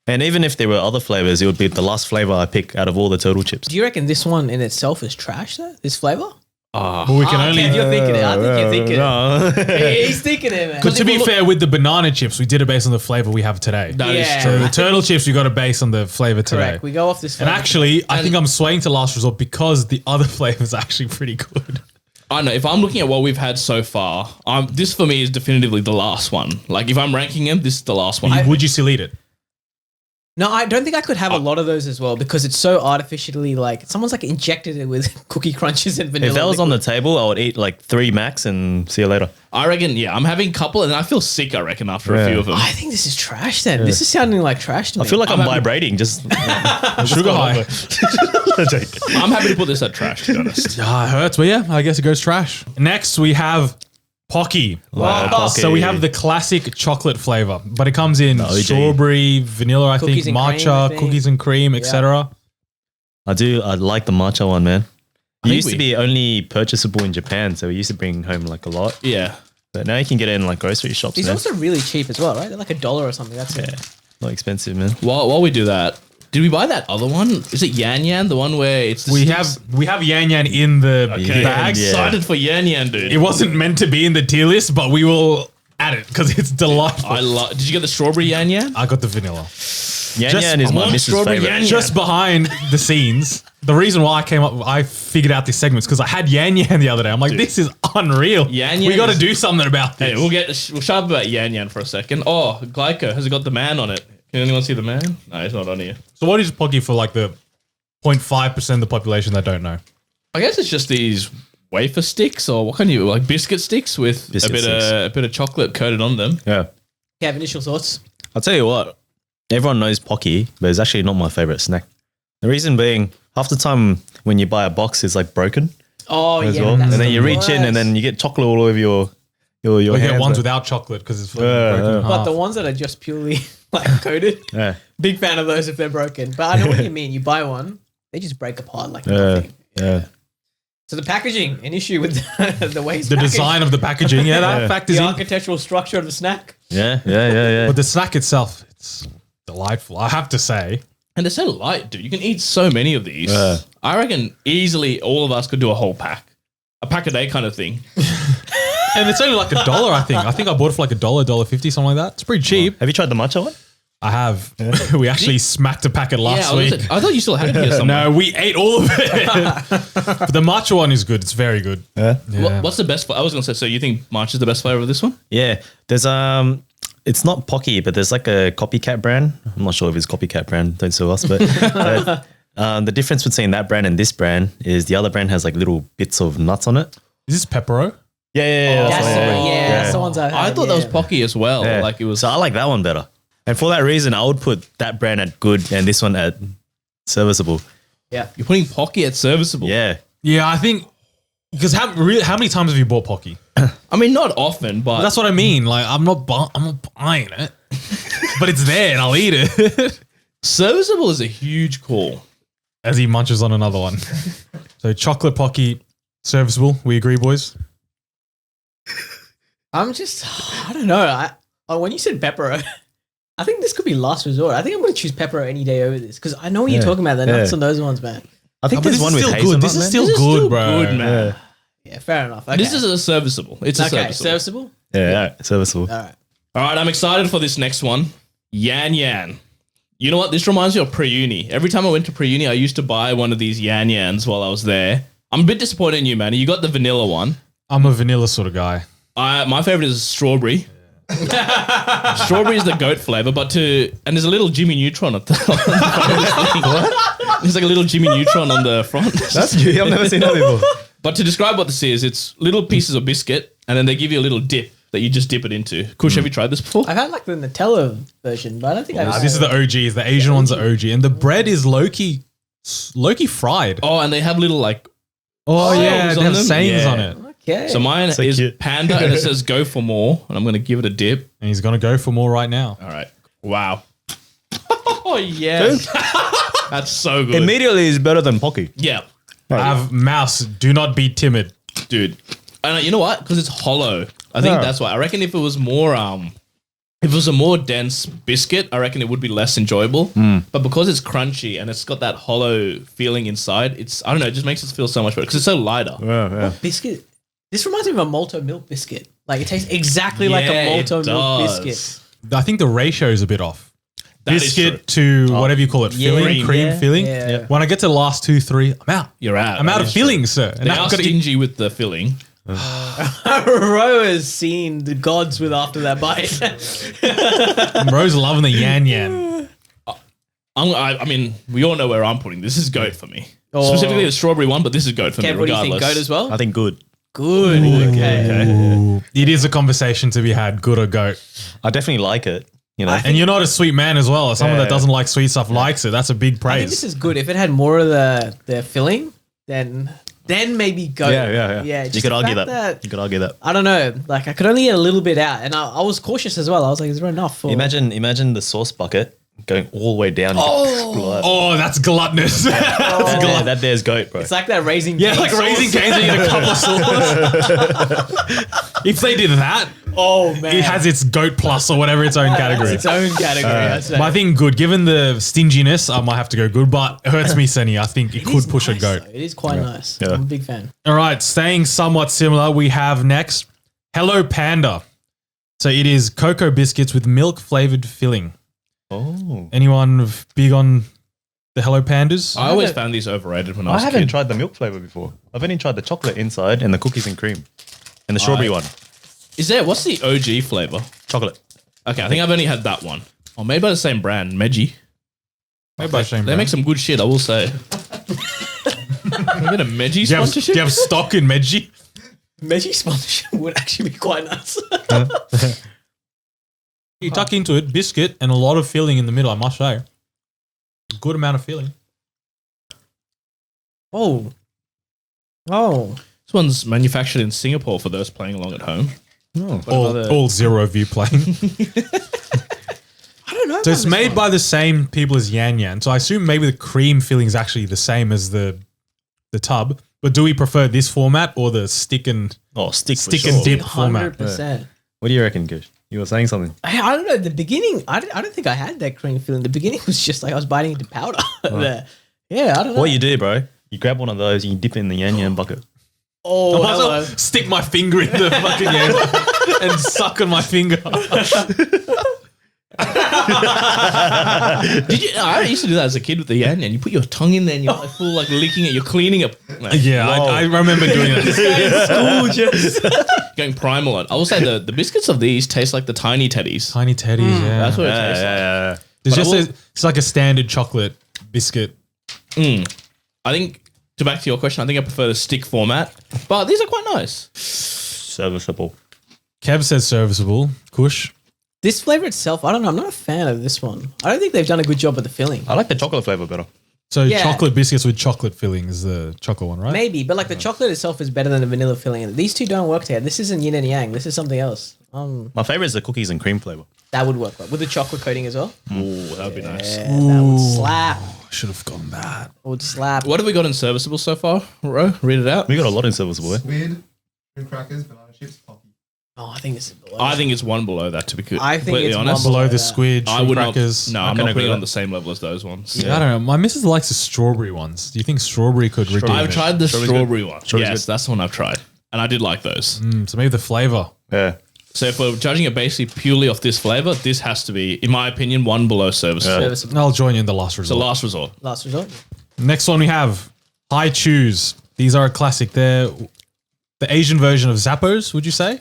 And even if there were other flavors, it would be the last flavor I pick out of all the turtle chips. Do you reckon this one in itself is trash though? This flavor? But we can only. Kev, you're thinking it. I think you're thinking it. He's thinking it, man. Because to be fair, with the banana chips, we did it based on the flavor we have today. That is Yeah. So true. the turtle chips, we got it based on the flavor today. Correct. We go off this. And flavor. actually, I think I'm swaying to last resort because the other flavors are actually pretty good. I don't know. If I'm looking at what we've had so far, this for me is definitively the last one. Like if I'm ranking them, this is the last one. Would you still eat it? No, I don't think I could have a lot of those as well because it's so artificially like someone's like injected it with cookie crunches and vanilla. If that was on the table, I would eat like 3 max and see you later. I reckon, yeah, I'm having a couple and I feel sick, I reckon, after a few of them. I think this is trash. Then this is sounding like trash to me. I feel like I'm having- vibrating. Just Sugar high. I'm happy to put this at trash, to be honest. It hurts, but yeah, I guess it goes trash. Next, we have Pocky. Pocky. So we have the classic chocolate flavor, but it comes in OG. strawberry, vanilla, I Cookies think, and cream, matcha, I think. cookies and cream, etc. I like the matcha one, man. It think used to be only purchasable in Japan, so we used to bring home like a lot. Yeah. But now you can get it in like grocery shops, These are man. also really cheap as well, right? They're like $1 or something. That's it. Not expensive, man. While we do that, did we buy that other one? Is it Yan Yan? The one where it's the We sticks? have Yan Yan in the Okay. bag. Yeah. Excited for Yan Yan, dude. It wasn't meant to be in the tier list, but we will add it because it's delightful. I love. Did you get the strawberry Yan Yan? I got the vanilla. Yan Just- Yan is I my want missus' strawberry favorite. Yan Yan. Just behind the scenes, the reason why I figured out this segment is because I had Yan Yan the other day. I'm like, this is unreal. Yan we Yan got to is- do something about this. Hey, we'll shut up about Yan Yan for a second. Oh, Glyco, has it got the man on it? Can anyone see the man? No, he's not on here. So what is Pocky for like the 0.5% of the population that don't know? I guess it's just these wafer sticks or what kind of like biscuit sticks with Biscuit a bit of chocolate coated on them. Yeah. Have initial thoughts? I'll tell you what, everyone knows Pocky, but it's actually not my favorite snack. The reason being, half the time when you buy a box, it's like broken Oh as yeah, well. that's And then the you reach in and worst. then you get chocolate all over your We hands. get ones man. without chocolate because it's fucking Yeah, broken in yeah. But half. the ones that are just purely like coated, Yeah. big fan of those if they're broken. But I know what you mean. You buy one, they just break apart like nothing. Yeah. So the packaging, an issue with the way it's The packaged, design of the packaging, yeah, that Yeah. factors the in. architectural structure of the snack. Yeah. But the snack itself, it's delightful. I have to say. And they're so light, dude. You can eat so many of these. I reckon easily all of us could do a whole pack. A pack a day kind of thing. And it's only like $1, I think. I think I bought it for like $1.50, something like that. It's pretty cheap. Have you tried the matcha one? I have. We actually smacked a packet last week. I thought you still had it here somewhere. No, we ate all of it. But the matcha one is good. It's very good. Yeah. What's the best? I was going to say, so you think March is the best flavor of this one? Yeah, there's it's not Pocky, but there's like a copycat brand. I'm not sure if it's copycat brand. Don't sue us, but the difference between that brand and this brand is the other brand has like little bits of nuts on it. Is this Pepero? Yeah. That's the ones I've had. I thought that was Pocky as well. Yeah. Like it was. So I like that one better. And for that reason, I would put that brand at good and this one at serviceable. Yeah. You're putting Pocky at serviceable. Yeah. Yeah, I think because how many times have you bought Pocky? I mean, not often, but That's what I mean. Like I'm not buying it, but it's there and I'll eat it. serviceable is a huge call. As he munches on another one. So chocolate Pocky, serviceable. We agree, boys. I don't know. When you said Pepero, I think this could be last resort. I think I'm going to choose Pepero any day over this because I know what you're talking about. The nuts on those ones, man. I think But there's this one is with still hazelnut. good. This is man. still This is good, still bro. good, man. Yeah. Yeah, fair enough. Okay. This is a serviceable. It's a okay. serviceable. Serviceable. Yeah, serviceable. All right. All right, I'm excited for this next one. Yan Yan. You know what? This reminds me of pre-uni. Every time I went to pre-uni, I used to buy one of these Yan Yans while I was there. I'm a bit disappointed in you, man. You got the vanilla one. I'm a vanilla sort of guy. My favorite is strawberry. Strawberry is the goat flavor, and there's a little Jimmy Neutron at the front. What? There's like a little Jimmy Neutron on the front. That's new. I've never seen that before. But to describe what this is, it's little pieces of biscuit, and then they give you a little dip that you just dip it into. Kush, have you tried this before? I've had like the Nutella version, but I don't think I've. This is the OGs. The Asian ones are OG, and the bread is low-key fried. Oh, and they have little like. Oh yeah, sayings they on have them? sayings Yeah. on it. Okay. So mine So is cute. panda, and it says "Go for more," and I'm going to give it a dip. And he's gonna go for more right now. All right. Wow. Oh yeah. That's so good. Immediately is better than Pocky. Yeah, Have mouse. Do not be timid. dude. And you know what? Because it's hollow. I think Yeah. that's why. I reckon if it was more if it was a more dense biscuit, I reckon it would be less enjoyable. But because it's crunchy and it's got that hollow feeling inside, I don't know, it just makes it feel so much better because it's so lighter. Yeah. biscuit. This reminds me of a malto milk biscuit. Like it tastes exactly like a Yeah, it malto milk does. biscuit. I think the ratio is a bit off. That is Biscuit to whatever you call it, filling, cream yeah, filling. yeah. When I get to the last 2, 3, I'm out. You're out. I'm out of filling, sir. And They now are I've got to eat. stingy with the filling. Ro has seen the gods with after that bite. Rose loving the yan yan. I mean, we all know where I'm putting this. This is goat for me. Oh. Specifically the strawberry one, but this is goat for Kev, me what do you regardless. think? Goat as well? I think good. Good. Okay. Ooh. It is a conversation to be had, good or goat. I definitely like it. You know, And you're not a sweet man as well. Someone Yeah. that doesn't like sweet stuff likes it. That's a big I think this praise. is good. If it had more of the filling, then maybe goat. Yeah. Yeah. you just could the argue fact that. You could argue that. I don't know. Like I could only get a little bit out, and I was cautious as well. I was like, "Is there enough for?" Imagine the sauce bucket going all the way down. Oh, that's gluttonous. that there's goat, bro. It's like that raising. Yeah, cane like Raising sauce. Cane's and you get a cup of sauce. If they did that, Oh man, it has its goat plus or whatever its own category. It's its own category. I'd say. But I think good. Given the stinginess, I might have to go good. But it hurts me, Senny. I think it It could is push a nice, goat. though. It is quite nice. Yeah. I'm a big fan. All right, staying somewhat similar, we have next Hello Panda. So it is cocoa biscuits with milk flavored filling. Oh. Anyone big on the Hello Pandas? I always found these overrated when I I was a haven't kid. tried the milk flavor before. I've only tried the chocolate inside and the cookies and cream. And the strawberry one. What's the OG flavor? Chocolate. Okay, I think I've only had that one. Or maybe by the same brand, Meiji. Maybe by shame, They make some good shit, I will say. Can we get a Meiji do you, have, sponsorship? do you have stock in Meiji? Meiji sponsorship would actually be quite nice. You tuck into it, biscuit and a lot of filling in the middle, I must say. Good amount of filling. Oh. This one's manufactured in Singapore for those playing along at home. What about the- All zero view playing. I don't know. So it's made by the same people as Yan Yan. So I assume maybe the cream filling is actually the same as the tub. But do we prefer this format or the stick and stick and dip format? 100%. What do you reckon, Kush? You were saying something. I don't know. The beginning, I don't think I had that cream feeling. The beginning was just like I was biting into powder. Yeah, I don't know. What you do, bro? You grab one of those and you dip it in the yan yan bucket. Oh, I might as well hello. stick my finger in the fucking air and suck on my finger. Did you? I used to do that as a kid with the yan, and you put your tongue in there, and you're like full like licking it. You're cleaning it. Like, Yeah, I remember doing that. going primal on. I will say the biscuits of these taste like the tiny teddies. Tiny teddies, yeah. That's what it tastes like. It's But just I will- it's like a standard chocolate biscuit. I think to back to your question, I think I prefer the stick format, but these are quite nice. Serviceable. Kev says serviceable. Kush. This flavor itself, I don't know. I'm not a fan of this one. I don't think they've done a good job with the filling. I like the chocolate flavor better. So Yeah. chocolate biscuits with chocolate filling is the chocolate one, right? Maybe, but like the chocolate itself is better than the vanilla filling. And these two don't work together. This isn't yin and yang. This is something else. My favorite is the cookies and cream flavor. That would work well. With the chocolate coating as well. Ooh, that would be nice. Yeah, that would slap. I should have gone that. Would slap. What have we got in serviceable so far, Ro? Read it out. We got a lot in serviceable. Squid, cream crackers, banana chips, pocky. Oh, I think this is below. I think it's one below that, to be I think completely it's one honest. below Below the that. squid, I shrimp would crackers. not. No, I'm can not agree putting it with on that. the same level as those ones. I don't know. My missus likes the strawberry ones. Do you think strawberry could redeem I've it? tried the Strawberry's strawberry one. Strawberry's Yes, good. that's the one I've tried, and I did like those. So maybe the flavor. Yeah. So if we're judging it basically purely off this flavor, this has to be, in my opinion, one below serviceable. Serviceable. I'll join you in the last So result. last resort. Last resort. Next one we have High Chews. These are a classic. They're the Asian version of Zappos, would you say?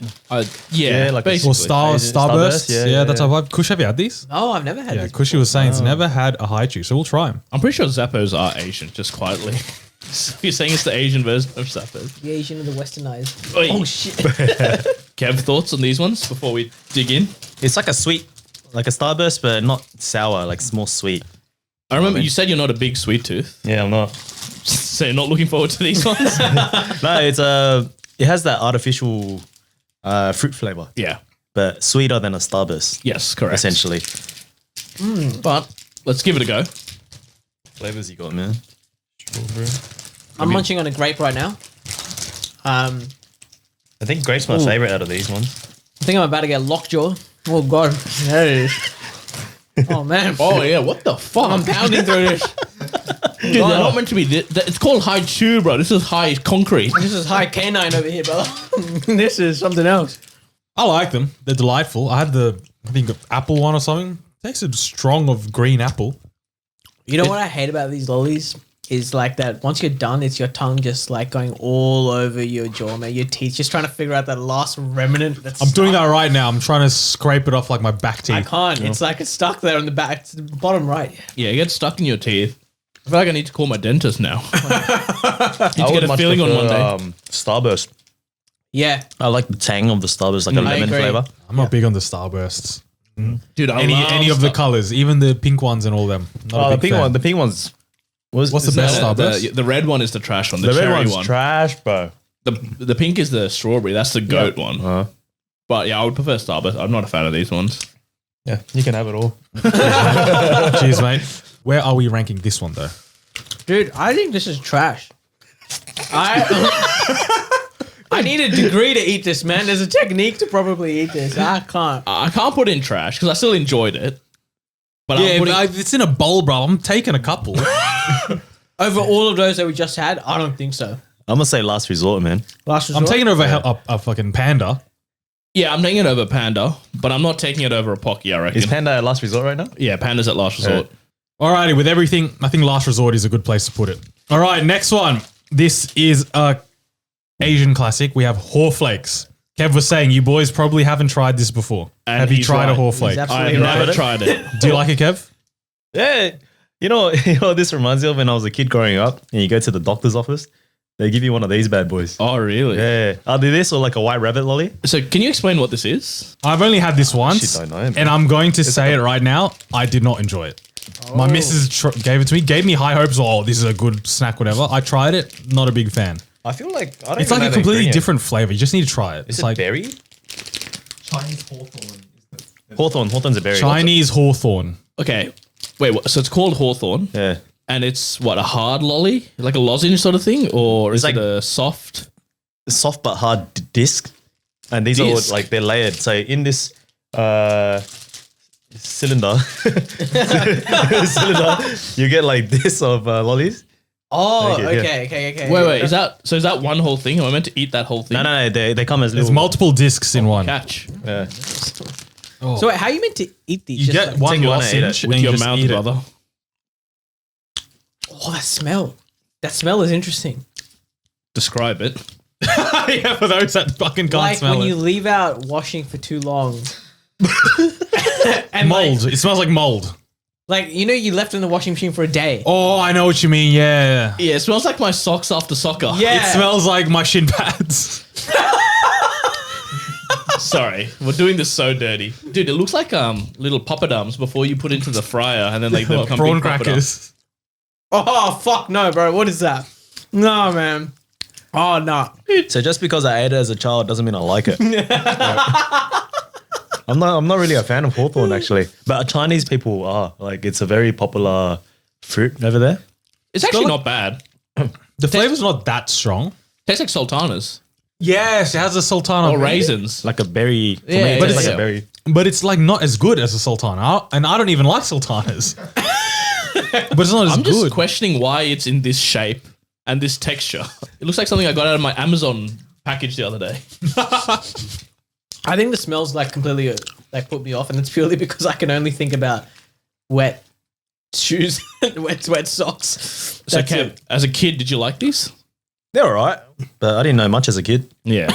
Yeah, like basically. Or Starbursts? Starburst, yeah, that's yeah. how Kush, have you had these? Oh, I've never had Yeah, this. Cushy was saying he's never had a High Chew, so we'll try them. I'm pretty sure Zappos are Asian, just quietly. So you're saying it's the Asian version of Zappos. The Asian and the westernized. Oi. Oh shit. Kev, thoughts on these ones before we dig in? It's like a sweet, like a Starburst, but not sour, like it's more sweet. I remember you said you're not a big sweet tooth, Yeah, I'm not. so you're not looking forward to these ones? No, it's it has that artificial fruit flavor, Yeah. but sweeter than a Starburst, Yes, correct. essentially. But let's give it a go. Flavors you got, man. I'm munching on a grape right now. I think grape's my favorite out of these ones. I think I'm about to get lockjaw. Oh god. There it is. Oh man. Oh, yeah. What the fuck? I'm pounding through this. Dude, they're not meant to be. It's called high chew, bro. This is high concrete. This is high canine over here, brother. This is something else. I like them. They're delightful. I had the, I think, apple one or something. Tasted strong of green apple. You know what I hate about these lollies? Is like that once you're done, it's your tongue just like going all over your jaw, man. Your teeth just trying to figure out that last remnant that's I'm doing stuck. that right now. I'm trying to scrape it off like my back teeth. I can't. It's like it's stuck there on the back, it's the bottom right. Yeah, it gets stuck in your teeth. I feel like I need to call my dentist now. Need to get a much feeling on prefer, one day. Starburst. Yeah. I like the tang of the Starburst, like a I lemon agree. flavor. I'm not big on the Starbursts. Dude, I Any love of the stuff. colors, even the pink ones and all them. Not a Oh, the big pink fan. one. The pink one's What's the is best that- Starburst? The red one is the trash one. The, The red cherry one's one. trash, bro. The pink is the strawberry. That's the goat one. But yeah, I would prefer Starburst. I'm not a fan of these ones. Yeah, you can have it all. Cheers, mate. Where are we ranking this one though? Dude, I think this is trash. I need a degree to eat this, man. There's a technique to probably eat this. I can't. I can't put in trash because I still enjoyed it. But I'm Yeah, putting, but it's in a bowl, bro. I'm taking a couple. Over all of those that we just had, I don't think so. I'm gonna say last resort, man. Last resort. I'm taking over a fucking panda. yeah, I'm taking it over Panda, but I'm not taking it over a Pocky, I reckon. Is Panda at last resort right now? Yeah, Panda's at last resort. Alrighty, with everything, I think last resort is a good place to put it. All right, next one. This is a Asian classic. We have Horflakes. Kev was saying you boys probably haven't tried this before. And have you he's tried right. a Horflake? He's I absolutely have right. never tried it. Do you like it, Kev? Yeah. You know what this reminds me of when I was a kid growing up and you go to the doctor's office, they give you one of these bad boys. Oh, really? Yeah. Either this or like a white rabbit lolly. So can you explain what this is? I've only had this once, Shit, don't know, man. and I'm going to say it right now. I did not enjoy it. My missus gave it to me, gave me high hopes. Oh, this is a good snack, whatever. I tried it, not a big fan. I feel like I don't It's even like know a the completely ingredient. different flavor. You just need to try it. Is It's it like berry? Chinese hawthorn is the Hawthorn's a berry. Chinese hawthorn. Okay. Wait, what? So it's called Hawthorn, Yeah. and it's what, a hard lolly? Like a lozenge sort of thing? Or is It's it like- a soft? Soft but hard disc. And these Disc? are like they're layered. So in this cylinder, you get like this of lollies. Oh, Thank you, okay. Wait. Is that one whole thing? Am I meant to eat that whole thing? No, they come as There's little. multiple discs in one. Catch Yeah. So wait, how are you meant to eat these? You Just get like- one take one and eat lozenge it and with you your just mouth, eat it. brother. Oh, that smell. That smell is interesting. Describe it. Yeah, for those that fucking can't Like smell when it. you leave out washing for too long. Mold. It smells like mold. Like, you know, you left in the washing machine for a day. Oh, I know what you mean. Yeah. Yeah, it smells like my socks after soccer. Yeah. It smells like my shin pads. Sorry, we're doing this so dirty, dude. It looks like little poppadoms before you put into the fryer, and then like they become Prawn big poppadoms. crackers. Oh, fuck no, bro. What is that? No, man. Oh, no. So just because I ate it as a child doesn't mean I like it. I'm not really a fan of hawthorn actually, but Chinese people are. Like, it's a very popular fruit over there. It's actually not bad. The flavor's not that strong. Tastes like sultanas Yes, it has a sultana. or raisins. Like a berry. For Yeah, me, it but tastes it's- like a berry. But it's like not as good as a sultana. And I don't even like sultanas. But it's not as I'm just good. questioning why it's in this shape and this texture. It looks like something I got out of my Amazon package the other day. I think the smells like completely like put me off, and it's purely because I can only think about wet shoes and wet socks. So, That's Kev, it. as a kid, did you like these? They're all right, but I didn't know much as a kid. Yeah.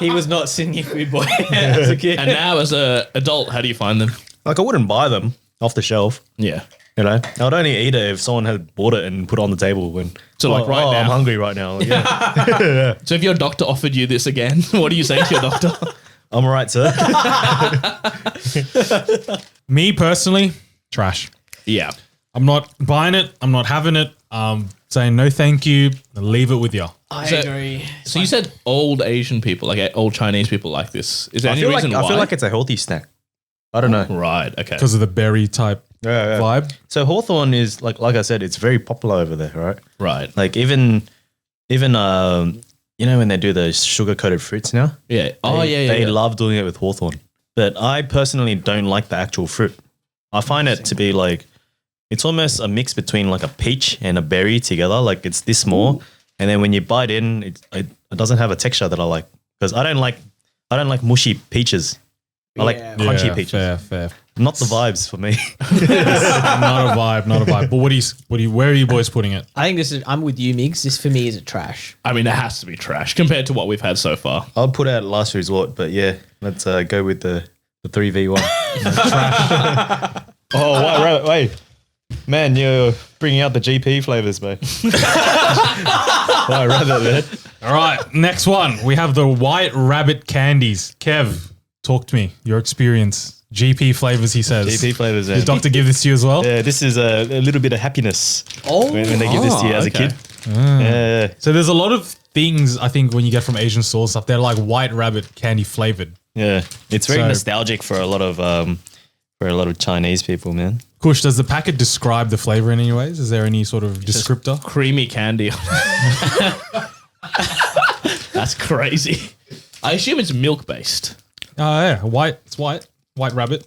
He was not Sydney food boy as a kid. And now, as an adult, how do you find them? Like, I wouldn't buy them off the shelf. Yeah. You know, I'd only eat it if someone had bought it and put it on the table. When So, like, right now. I'm hungry right now. Yeah, So, if your doctor offered you this again, what do you say to your doctor? I'm all right, sir. Me personally, trash. Yeah. I'm not buying it. I'm not having it. Saying no thank you. Leave it with you. I So- agree. So, you said old Asian people, like old Chinese people like this. Is there I any feel like reason why? I feel like it's a healthy snack. I don't know. Right. Okay. Because of the berry type vibe. So hawthorn is like I said, it's very popular over there, right? Right. Like even you know when they do the sugar coated fruits now. Yeah. Oh, yeah. They Yeah. love doing it with hawthorn. But I personally don't like the actual fruit. I find it to be like it's almost a mix between like a peach and a berry together. Like it's this small, and then when you bite in, it doesn't have a texture that I like because I don't like mushy peaches. I like Yeah. crunchy peaches. Fair. Not the vibes for me. Not a vibe. But where are you boys putting it? I think this is. I'm with you, Migs. This for me is a trash. I mean, it has to be trash compared to what we've had so far. I'll put out last resort, but yeah, let's go with the 3v1. Oh, wait. Man, you're bringing out the GP flavors, mate. I'd rather that. All right, next one. We have the white rabbit candies. Kev, talk to me. Your experience. GP flavors, he says. GP flavors, Did man. doctor give this to you as well? Yeah, this is a little bit of happiness Oh, when they give this to you as a okay. kid. Yeah. So there's a lot of things I think when you get from Asian stores stuff, they're like white rabbit candy flavored. Yeah, it's very So- nostalgic for a lot of Chinese people, man. Kush, does the packet describe the flavor in any ways? Is there any sort of descriptor? Creamy candy. That's crazy. I assume it's milk based. Oh yeah, white. It's white. White rabbit.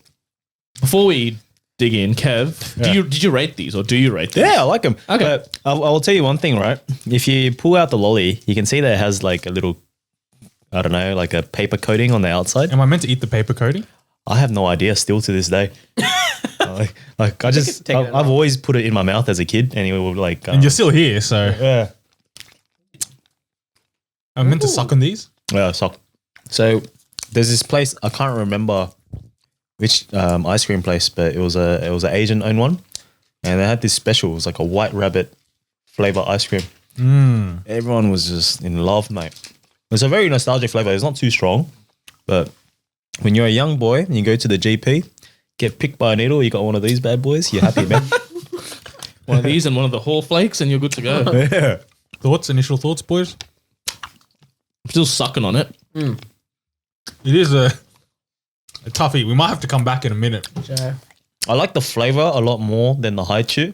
Before we dig in, Kev, did you rate these or do you rate them? Yeah, I like them. Okay. But I will tell you one thing, right? If you pull out the lolly, you can see that it has like a little, I don't know, like a paper coating on the outside. Am I meant to eat the paper coating? I have no idea still to this day. like take it I've always put it in my mouth as a kid, and it would like. And you're still here, so yeah. I'm meant to suck on these. So there's this place I can't remember which ice cream place, but it was an Asian owned one, and they had this special. It was like a white rabbit flavor ice cream. Everyone was just in love, mate. It's a very nostalgic flavor. It's not too strong, but when you're a young boy and you go to the GP, get picked by a needle, you got one of these bad boys, you're happy, man. One of these and one of the Hall Flakes, and you're good to go. Yeah. Initial thoughts, boys? I'm still sucking on it. It is a toughie. We might have to come back in a minute. So, I like the flavor a lot more than the high chew,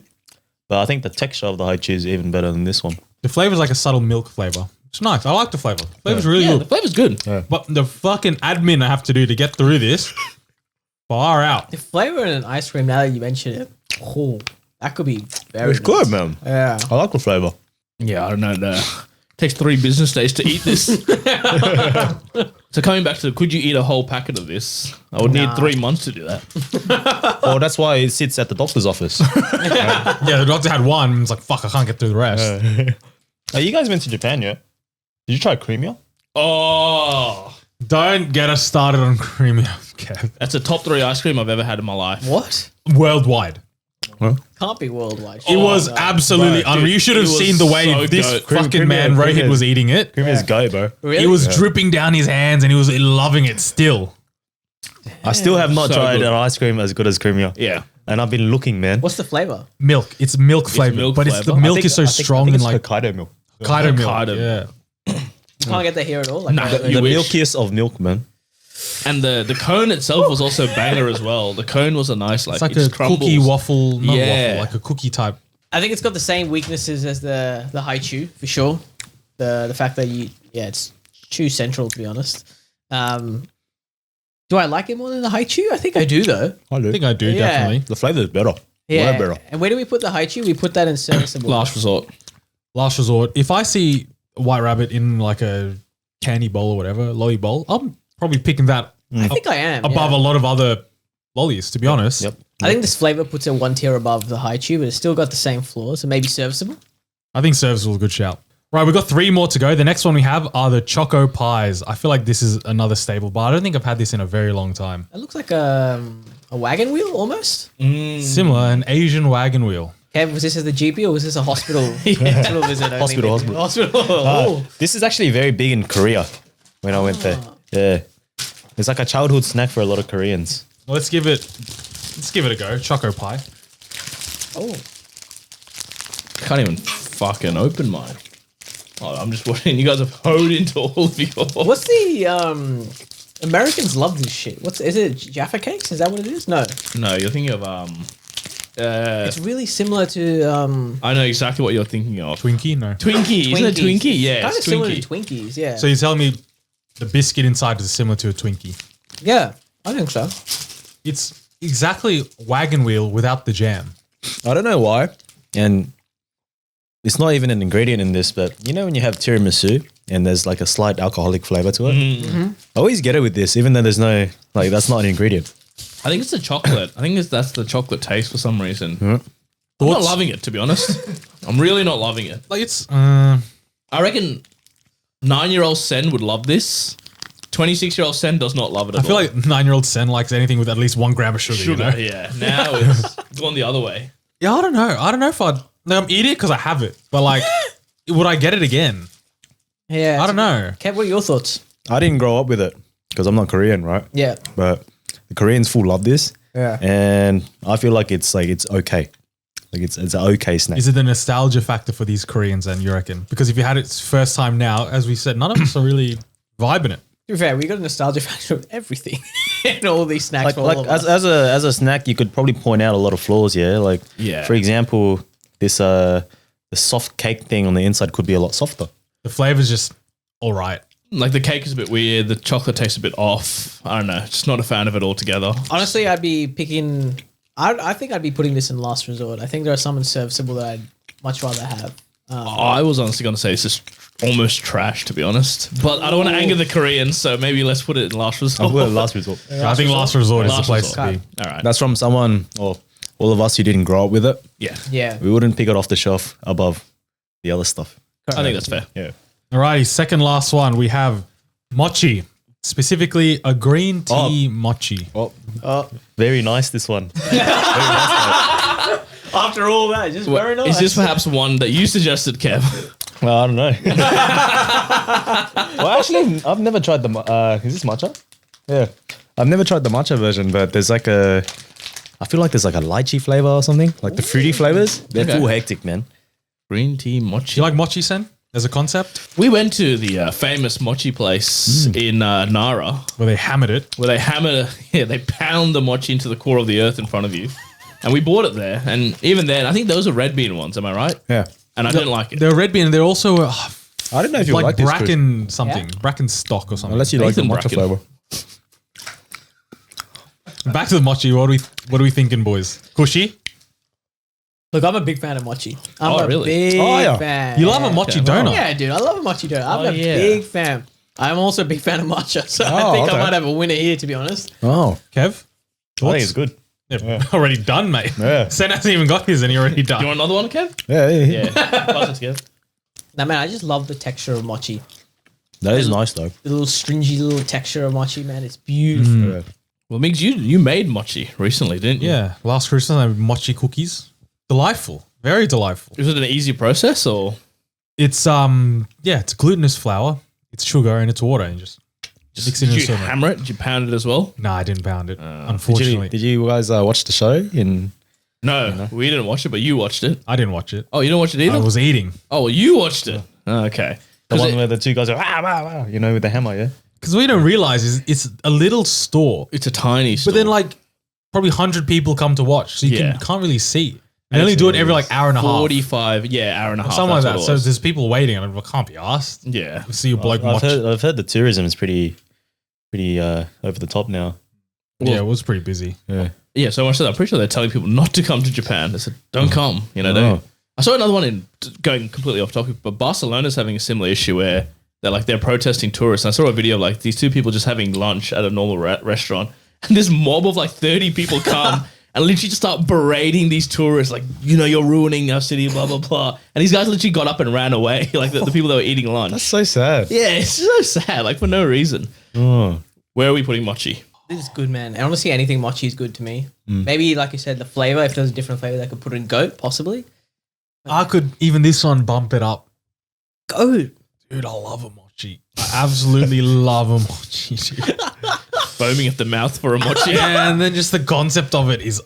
but I think the texture of the high chew is even better than this one. The flavor's like a subtle milk flavor. It's nice. I like the flavor. The flavor's really Yeah, the good. flavor's good. But the fucking admin I have to do to get through this, far out. the flavor in an ice cream. Now that you mention it, oh, That could be very It's good, man. Yeah. I like the flavor. Yeah, I don't know. Takes 3 business days to eat this. So coming back to, could you eat a whole packet of this? I would need 3 months to do that. Oh, that's why it sits at the doctor's office. Yeah, the doctor had one. And it's like, fuck, I can't get through the rest. Are you guys went to Japan yet? Did you try creamier? Oh, Don't get us started on creamy. Kev. that's a top 3 ice cream I've ever had in my life. What? Worldwide. Can't be worldwide. It was no. absolutely Bro, unreal. dude, You should have it was seen the way so this dope. fucking man Rohit was eating it. Creamier's go, bro. Really? It was dripping down his hands and he was loving it still. I still have not So tried good. an ice cream as good as creamier. Yeah. And I've been looking, man. What's the flavor? Milk. It's milk flavored, milk but it's the flavour? milk is so strong and like Hokkaido milk. Hokkaido milk. Hokkaido. Yeah. You can't get that here at all. Like, Nah, I- you The wish. milkiest of milk, man. And the cone itself was also banger as well. The cone was a nice, like, It's like it a just crumbles. cookie waffle, not Yeah. waffle, like a cookie type. I think it's got the same weaknesses as the haichu for sure. The fact that it's chew central to be honest. Do I like it more than the haichu? I think I do though. I do. I think I do, Yeah. definitely. The flavor is better. Yeah. Way better. And where do we put the haichu? We put that in serviceable. Last resort. Last resort. If I see White Rabbit in like a candy bowl or whatever, lolly bowl, I'm probably picking that I think I am above a lot of other lollies, to be honest. Yep. I think this flavor puts it 1 tier above the haichu, but it's still got the same flaws, so maybe serviceable. I think serviceable is a good shout. Right, we've got 3 more to go. The next one we have are the Choco Pies. I feel like this is another staple, but I don't think I've had this in a very long time. It looks like a wagon wheel almost. Similar, an Asian wagon wheel. Kev, was this at the GP or was this a hospital hospital visit? only, Hospital, maybe? hospital. Oh. This is actually very big in Korea when I went there. Yeah. It's like a childhood snack for a lot of Koreans. Well, let's give it a go. Choco Pie. Oh. Can't even fucking open mine. Oh, I'm just watching. You guys have hoed into all of your. What's the Americans love this shit. Is it Jaffa cakes? Is that what it is? No. No, you're thinking of It's really similar to I know exactly what you're thinking of. Twinkie? No. Twinkie, isn't it Twinkies. Twinkie? Yeah, Kind of it's similar Twinkie. to Twinkies, yeah. So you're telling me the biscuit inside is similar to a Twinkie? yeah, I think so. It's exactly wagon wheel without the jam. I don't know why. And it's not even an ingredient in this, but you know when you have tiramisu and there's like a slight alcoholic flavor to it? I always get it with this, even though there's no, like, that's not an ingredient. I think it's the chocolate. I think that's the chocolate taste for some reason. I'm not Thoughts? loving it, to be honest. I'm really not loving it. Like it's I reckon 9-year-old Sen would love this. 26-year-old Sen does not love it at I feel all. like 9-year-old Sen likes anything with at least 1 gram of sugar. Sugar, You know? yeah. Now it's gone the other way. Yeah, I don't know. I don't know if I'd. Like, I'm eating it because I have it, but like, would I get it again? Yeah. I don't know. Kev, what are your thoughts? I didn't grow up with it because I'm not Korean, right? Yeah. But the Koreans full love this. Yeah. And I feel like it's okay. Like it's an okay snack. Is it the nostalgia factor for these Koreans then, you reckon? Because if you had it first time now, as we said, none of us are really vibing it. To be fair, we got a nostalgia factor of everything and all these snacks Like, for all of us. as a snack, you could probably point out a lot of flaws. Yeah, like Yeah. for example, this the soft cake thing on the inside could be a lot softer. The flavor's just all right. Like the cake is a bit weird. The chocolate tastes a bit off. I don't know. Just not a fan of it altogether. Honestly, I'd be picking. I think I'd be putting this in last resort. I think there are some serviceable that I'd much rather have. I was honestly going to say it's just almost trash, to be honest. But I don't want to anger the Koreans, so maybe let's put it in last resort. last resort. I think last resort is the Last place resort. to be. All right. That's from someone or all of us who didn't grow up with it. Yeah. Yeah. We wouldn't pick it off the shelf above the other stuff. I think that's fair. Yeah. Alrighty, second last one. We have mochi, specifically a green tea mochi. Oh, very nice. This one. After all that, just very nice. Is this perhaps one that you suggested, Kev? Well, I don't know. Well, actually, I've never tried the. Is this matcha? Yeah, I've never tried the matcha version, but there's like a. I feel like there's like a lychee flavor or something, like the fruity flavors. They're Okay. full hectic, man. Green tea Do mochi. you like mochi, Sen, as a concept? We went to the famous mochi place in Nara, Where they hammered it. where they pound the mochi into the core of the earth in front of you. And we bought it there. And even then, I think those are red bean ones. Am I right? Yeah, And I didn't like it. They're red bean and they're also I don't know if you like like this, Chris. bracken something. Yeah. Bracken stock or something. Unless you like the Nathan matcha Bracken. flavor. Back to the mochi. What are we thinking, boys? Cushy? Look, I'm a big fan of mochi. I'm Oh, a really? big Oh, yeah. fan. You love a mochi Okay, wow. donut? Yeah, dude. I love a mochi donut. I'm Oh, a yeah. big fan. I'm also a big fan of matcha, so I Oh, think I okay. might have a winner here, to be honest. Oh, Kev? I think it's good. Yeah, already done, mate. Yeah. Sen hasn't even got his and you're already Do you done. want another one, Kev? yeah. Yeah. Pass it to Kev. Now, man, I just love the texture of mochi. That is nice though. The little stringy little texture of mochi, man. It's beautiful. Yeah. Well, Migs, you made mochi recently, didn't you? Yeah, last Christmas I made mochi cookies. Delightful. Very delightful. Was it an easy process or It's it's glutinous flour, it's sugar and it's water and just mix it did in you a hammer it? Did you pound it as well? No, I didn't pound it. Did Unfortunately. you, did you guys watch the show? No, we didn't watch it, but you watched it. I didn't watch it. Oh, you didn't watch it I either? was eating. Oh, well, you watched it. Oh, okay. The 'Cause one it- where the two guys are with the hammer, yeah. Because what you don't realize is it's a little store, it's a tiny store. but then like probably 100 people come to watch, so you Yeah. can't really see. And they only do it every like hour and a half. 45, hour and a half. Something like that's that. what So it was. there's people waiting and I can't be asked. Yeah. You see a bloke I've watch. heard the tourism is pretty over the top now. Yeah, it was pretty busy. Yeah. Yeah, so much so that I'm pretty sure they're telling people not to come to Japan. They said, don't come. You know, Oh. don't. I saw another one in going completely off topic, but Barcelona's having a similar issue where they're protesting tourists. And I saw a video of like these two people just having lunch at a normal restaurant, and this mob of like 30 people come and literally just start berating these tourists, like, you know, you're ruining our city, blah blah blah. And these guys literally got up and ran away, like the people that were eating lunch. That's so sad. Yeah, it's so sad, like for no reason. Oh. Where are we putting mochi? This is good, man. And honestly, anything mochi is good to me. Maybe, like you said, the flavor, if there's a different flavor, they could put in goat, possibly. I could even this one bump it up. Goat. Dude, I love a mochi. I absolutely love a mochi. Dude. Foaming at the mouth for a mochi. And then just the concept of it is,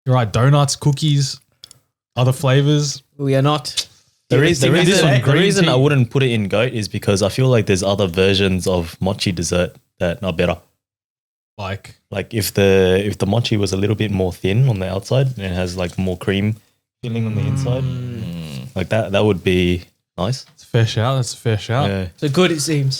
you're right, donuts, cookies, other flavors. We are not. The this one, reason green tea. I wouldn't put it in goat is because I feel like there's other versions of mochi dessert that are better. Like, Like if the mochi was a little bit more thin on the outside and it has like more cream filling on the inside, like that would be nice. it's a fair shout. That's a fair shout. Yeah. So good, it seems.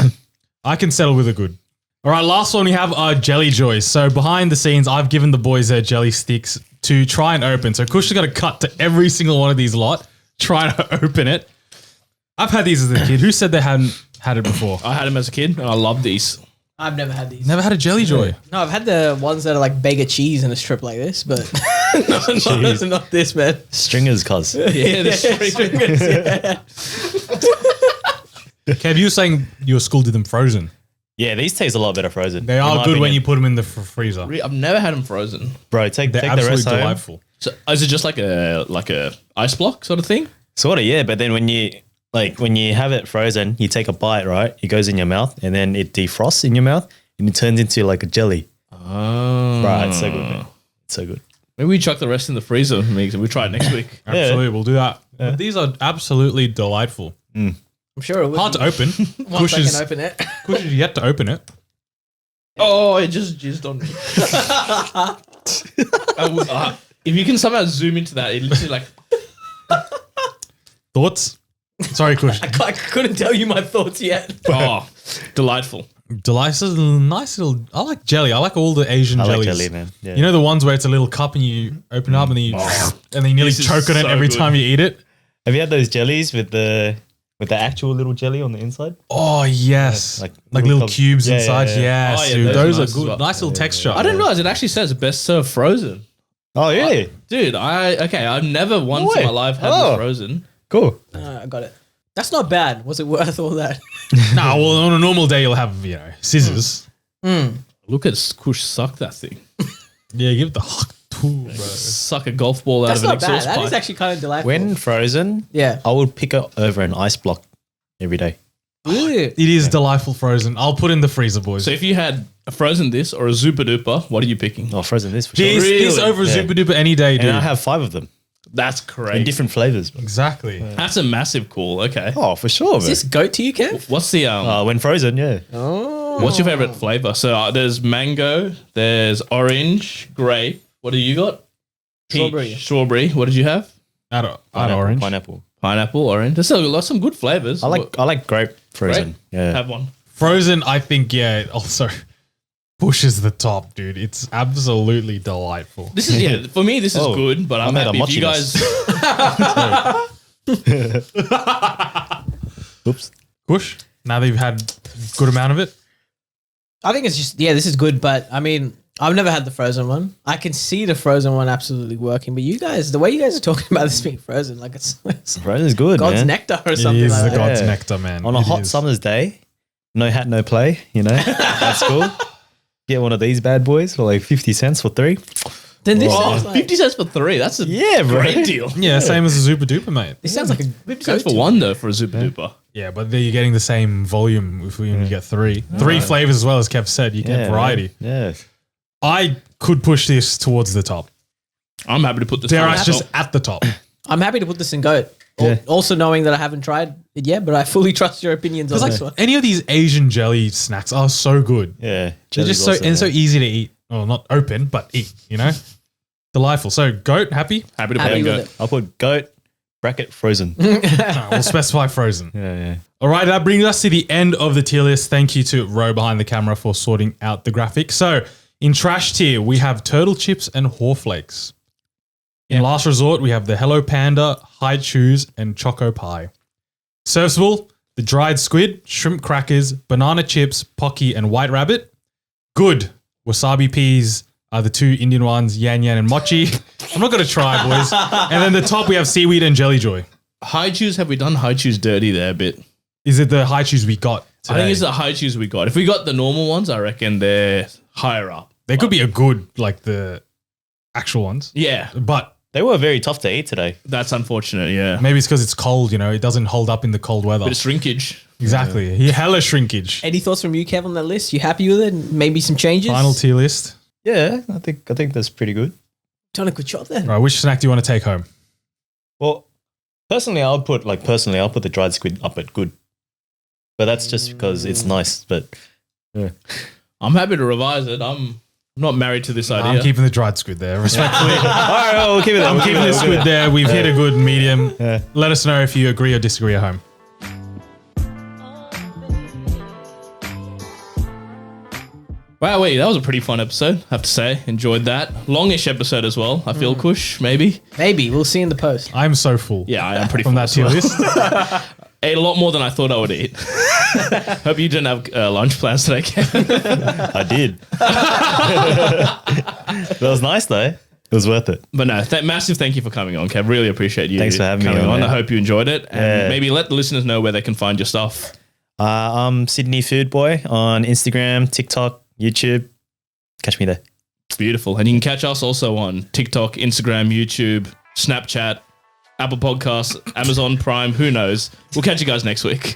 I can settle with a good. All right, last one we have are Jelly Joys. So behind the scenes, I've given the boys their jelly sticks to try and open. So Kush has got to cut to every single one of these lot, try to open it. I've had these as a kid. Who said they hadn't had it before? I had them as a kid and I love these. I've never had these. Never had a Jelly Joy. No, I've had the ones that are like bag of cheese in a strip like this, but not this, man. Stringers, cuz. Yeah, the stringers. Kev, you were saying your school did them frozen. Yeah, these taste a lot better frozen. They in are my good when you opinion. put them in the freezer. I've never had them frozen. Bro, take They're the rest absolutely home. delightful. So is it just like a ice block sort of thing? Sort of, yeah. But then when you have it frozen, you take a bite, right? It goes in your mouth and then it defrosts in your mouth and it turns into like a jelly. Oh. Right, it's so good, man. It's so good. Maybe we chuck the rest in the freezer and we try it next week. Absolutely, we'll do that. But these are absolutely delightful. I'm sure it would. Hard to open. Once I Kush can open it. is yet to open it. Oh, it just jizzed on me. If you can somehow zoom into that, it literally like Thoughts? Sorry, Kush. I couldn't tell you my thoughts yet. oh, delightful. Delicious, nice little. I like jelly. I like all the Asian I like jellies. jelly, man. Yeah. You know the ones where it's a little cup and you open it up and then you nearly This is choke on it so every good. time you eat it. Have you had those jellies with the actual little jelly on the inside? Oh yes, Like like little little cup- cubes yeah, inside. yeah, yeah. Yes, Oh, yeah, dude, those those are are nice good. as well. Nice little texture. I didn't realize it actually says best served frozen. Oh, really? Dude, I've never once in my life had this frozen. Cool. I got it. That's not bad. Was it worth all that? Nah, well, on a normal day you'll have scissors. Look at Kush suck that thing. Yeah, give it the huck too, bro. Suck a golf ball out That's of an not bad. exhaust That pipe. is actually kind of delightful. When frozen, Yeah. I would pick it over an ice block every day. Ooh. It is delightful frozen. I'll put in the freezer, boys. So if you had a frozen this or a Zupa Duper, what are you picking? Oh, frozen this for sure. this Really? over Yeah. Super Duper any day, dude. And I have 5 of them That's in crazy. different flavors. bro. Exactly. That's a massive call. Okay. Oh, for sure, Is man. this goat to you, Kev? What's the When frozen, yeah. Oh. what's your favorite flavor? So there's mango, there's orange, grape. What do you got? Peach, Strawberry. Strawberry. What did you have? Add orange. Pineapple. Pineapple, orange. There's some good flavors. I like grape frozen. Grape? Yeah. Have one. Frozen, I think, yeah. Also, pushes the top, dude. It's absolutely delightful. This is for me. This is Oh, good, but I'm made a happy if you mochi guys. Oops. Kush, now that you've had a good amount of it. I think it's just this is good, but I mean, I've never had the frozen one. I can see the frozen one absolutely working, but you guys, the way you guys are talking about this being frozen, like it's Frozen's good, God's man. nectar or It something is like the that. God's Yeah. nectar, man. On a It hot is. summer's day, no hat, no play. You know, that's cool. Get one of these bad boys for like 50 cents for 3. Then this Oh, sounds like, 50 cents for 3. That's a bro. great deal. Yeah, same as a super duper, mate. this sounds like a 50 cents for go-to. 1 though for a super duper. Yeah, but then you're getting the same volume if you get 3. 3 flavors as well, as Kev said. You get variety. Yeah. I could push this towards the top. I'm happy to put this. Dare on I the just top. at the top? I'm happy to put this in goat. Yeah. Also knowing that I haven't tried it yet, but I fully trust your opinions on Because this one. like any of these Asian jelly snacks are so good. Yeah. They're just so easy to eat. Well, not open, but eat. You know, delightful. So goat, happy. Happy to put Happy in with go. it. I'll put goat, bracket, frozen. We'll specify frozen. Yeah. All right, that brings us to the end of the tier list. Thank you to Ro behind the camera for sorting out the graphics. So in trash tier, we have turtle chips and haw flakes. In last resort, we have the Hello Panda, Hide Shoes, and Choco Pie. Serviceable, the dried squid, shrimp crackers, banana chips, pocky, and white rabbit. Good, wasabi peas are the 2 Indian ones, yan yan and mochi. I'm not going to try, boys. And then the top, we have seaweed and jelly joy. High chews, have we done high chews dirty there a bit? Is it the high shoes we got I today? think it's the high chews we got. If we got the normal ones, I reckon they're higher up. They could be a good, like the actual ones. Yeah, But They were very tough to eat today. that's unfortunate. Yeah, maybe it's because it's cold, you know, it doesn't hold up in the cold weather. bit of shrinkage. Exactly. Yeah. Hella shrinkage. Any thoughts from you, Kev, on that list? You happy with it? Maybe some changes? Final tier list. Yeah, I think that's pretty good. Done a good job then. Right, which snack do you want to take home? Well, personally, I'll put the dried squid up at good. But that's just because it's nice. But I'm happy to revise it. I'm not married to this idea. I'm keeping the dried squid there, respectfully. all right, we'll keep it there. I'm keeping the squid there. We've hit a good medium. Yeah. Let us know if you agree or disagree at home. Wow, that was a pretty fun episode, I have to say. Enjoyed that. Longish episode as well. I feel Kush, maybe. Maybe. We'll see in the post. I'm so full. Yeah, I am pretty From full that as tier well. list. Ate a lot more than I thought I would eat. Hope you didn't have lunch plans today, Kevin. I did. That was nice though. It was worth it. But no, massive thank you for coming on, Kev. Really appreciate you. Thanks for having me coming on, I man. hope you enjoyed it, and Yeah. maybe let the listeners know where they can find your stuff. I'm Sydney Foodboy on Instagram, TikTok, YouTube. Catch me there. Beautiful, and you can catch us also on TikTok, Instagram, YouTube, Snapchat, Apple Podcasts, Amazon Prime. Who knows? We'll catch you guys next week.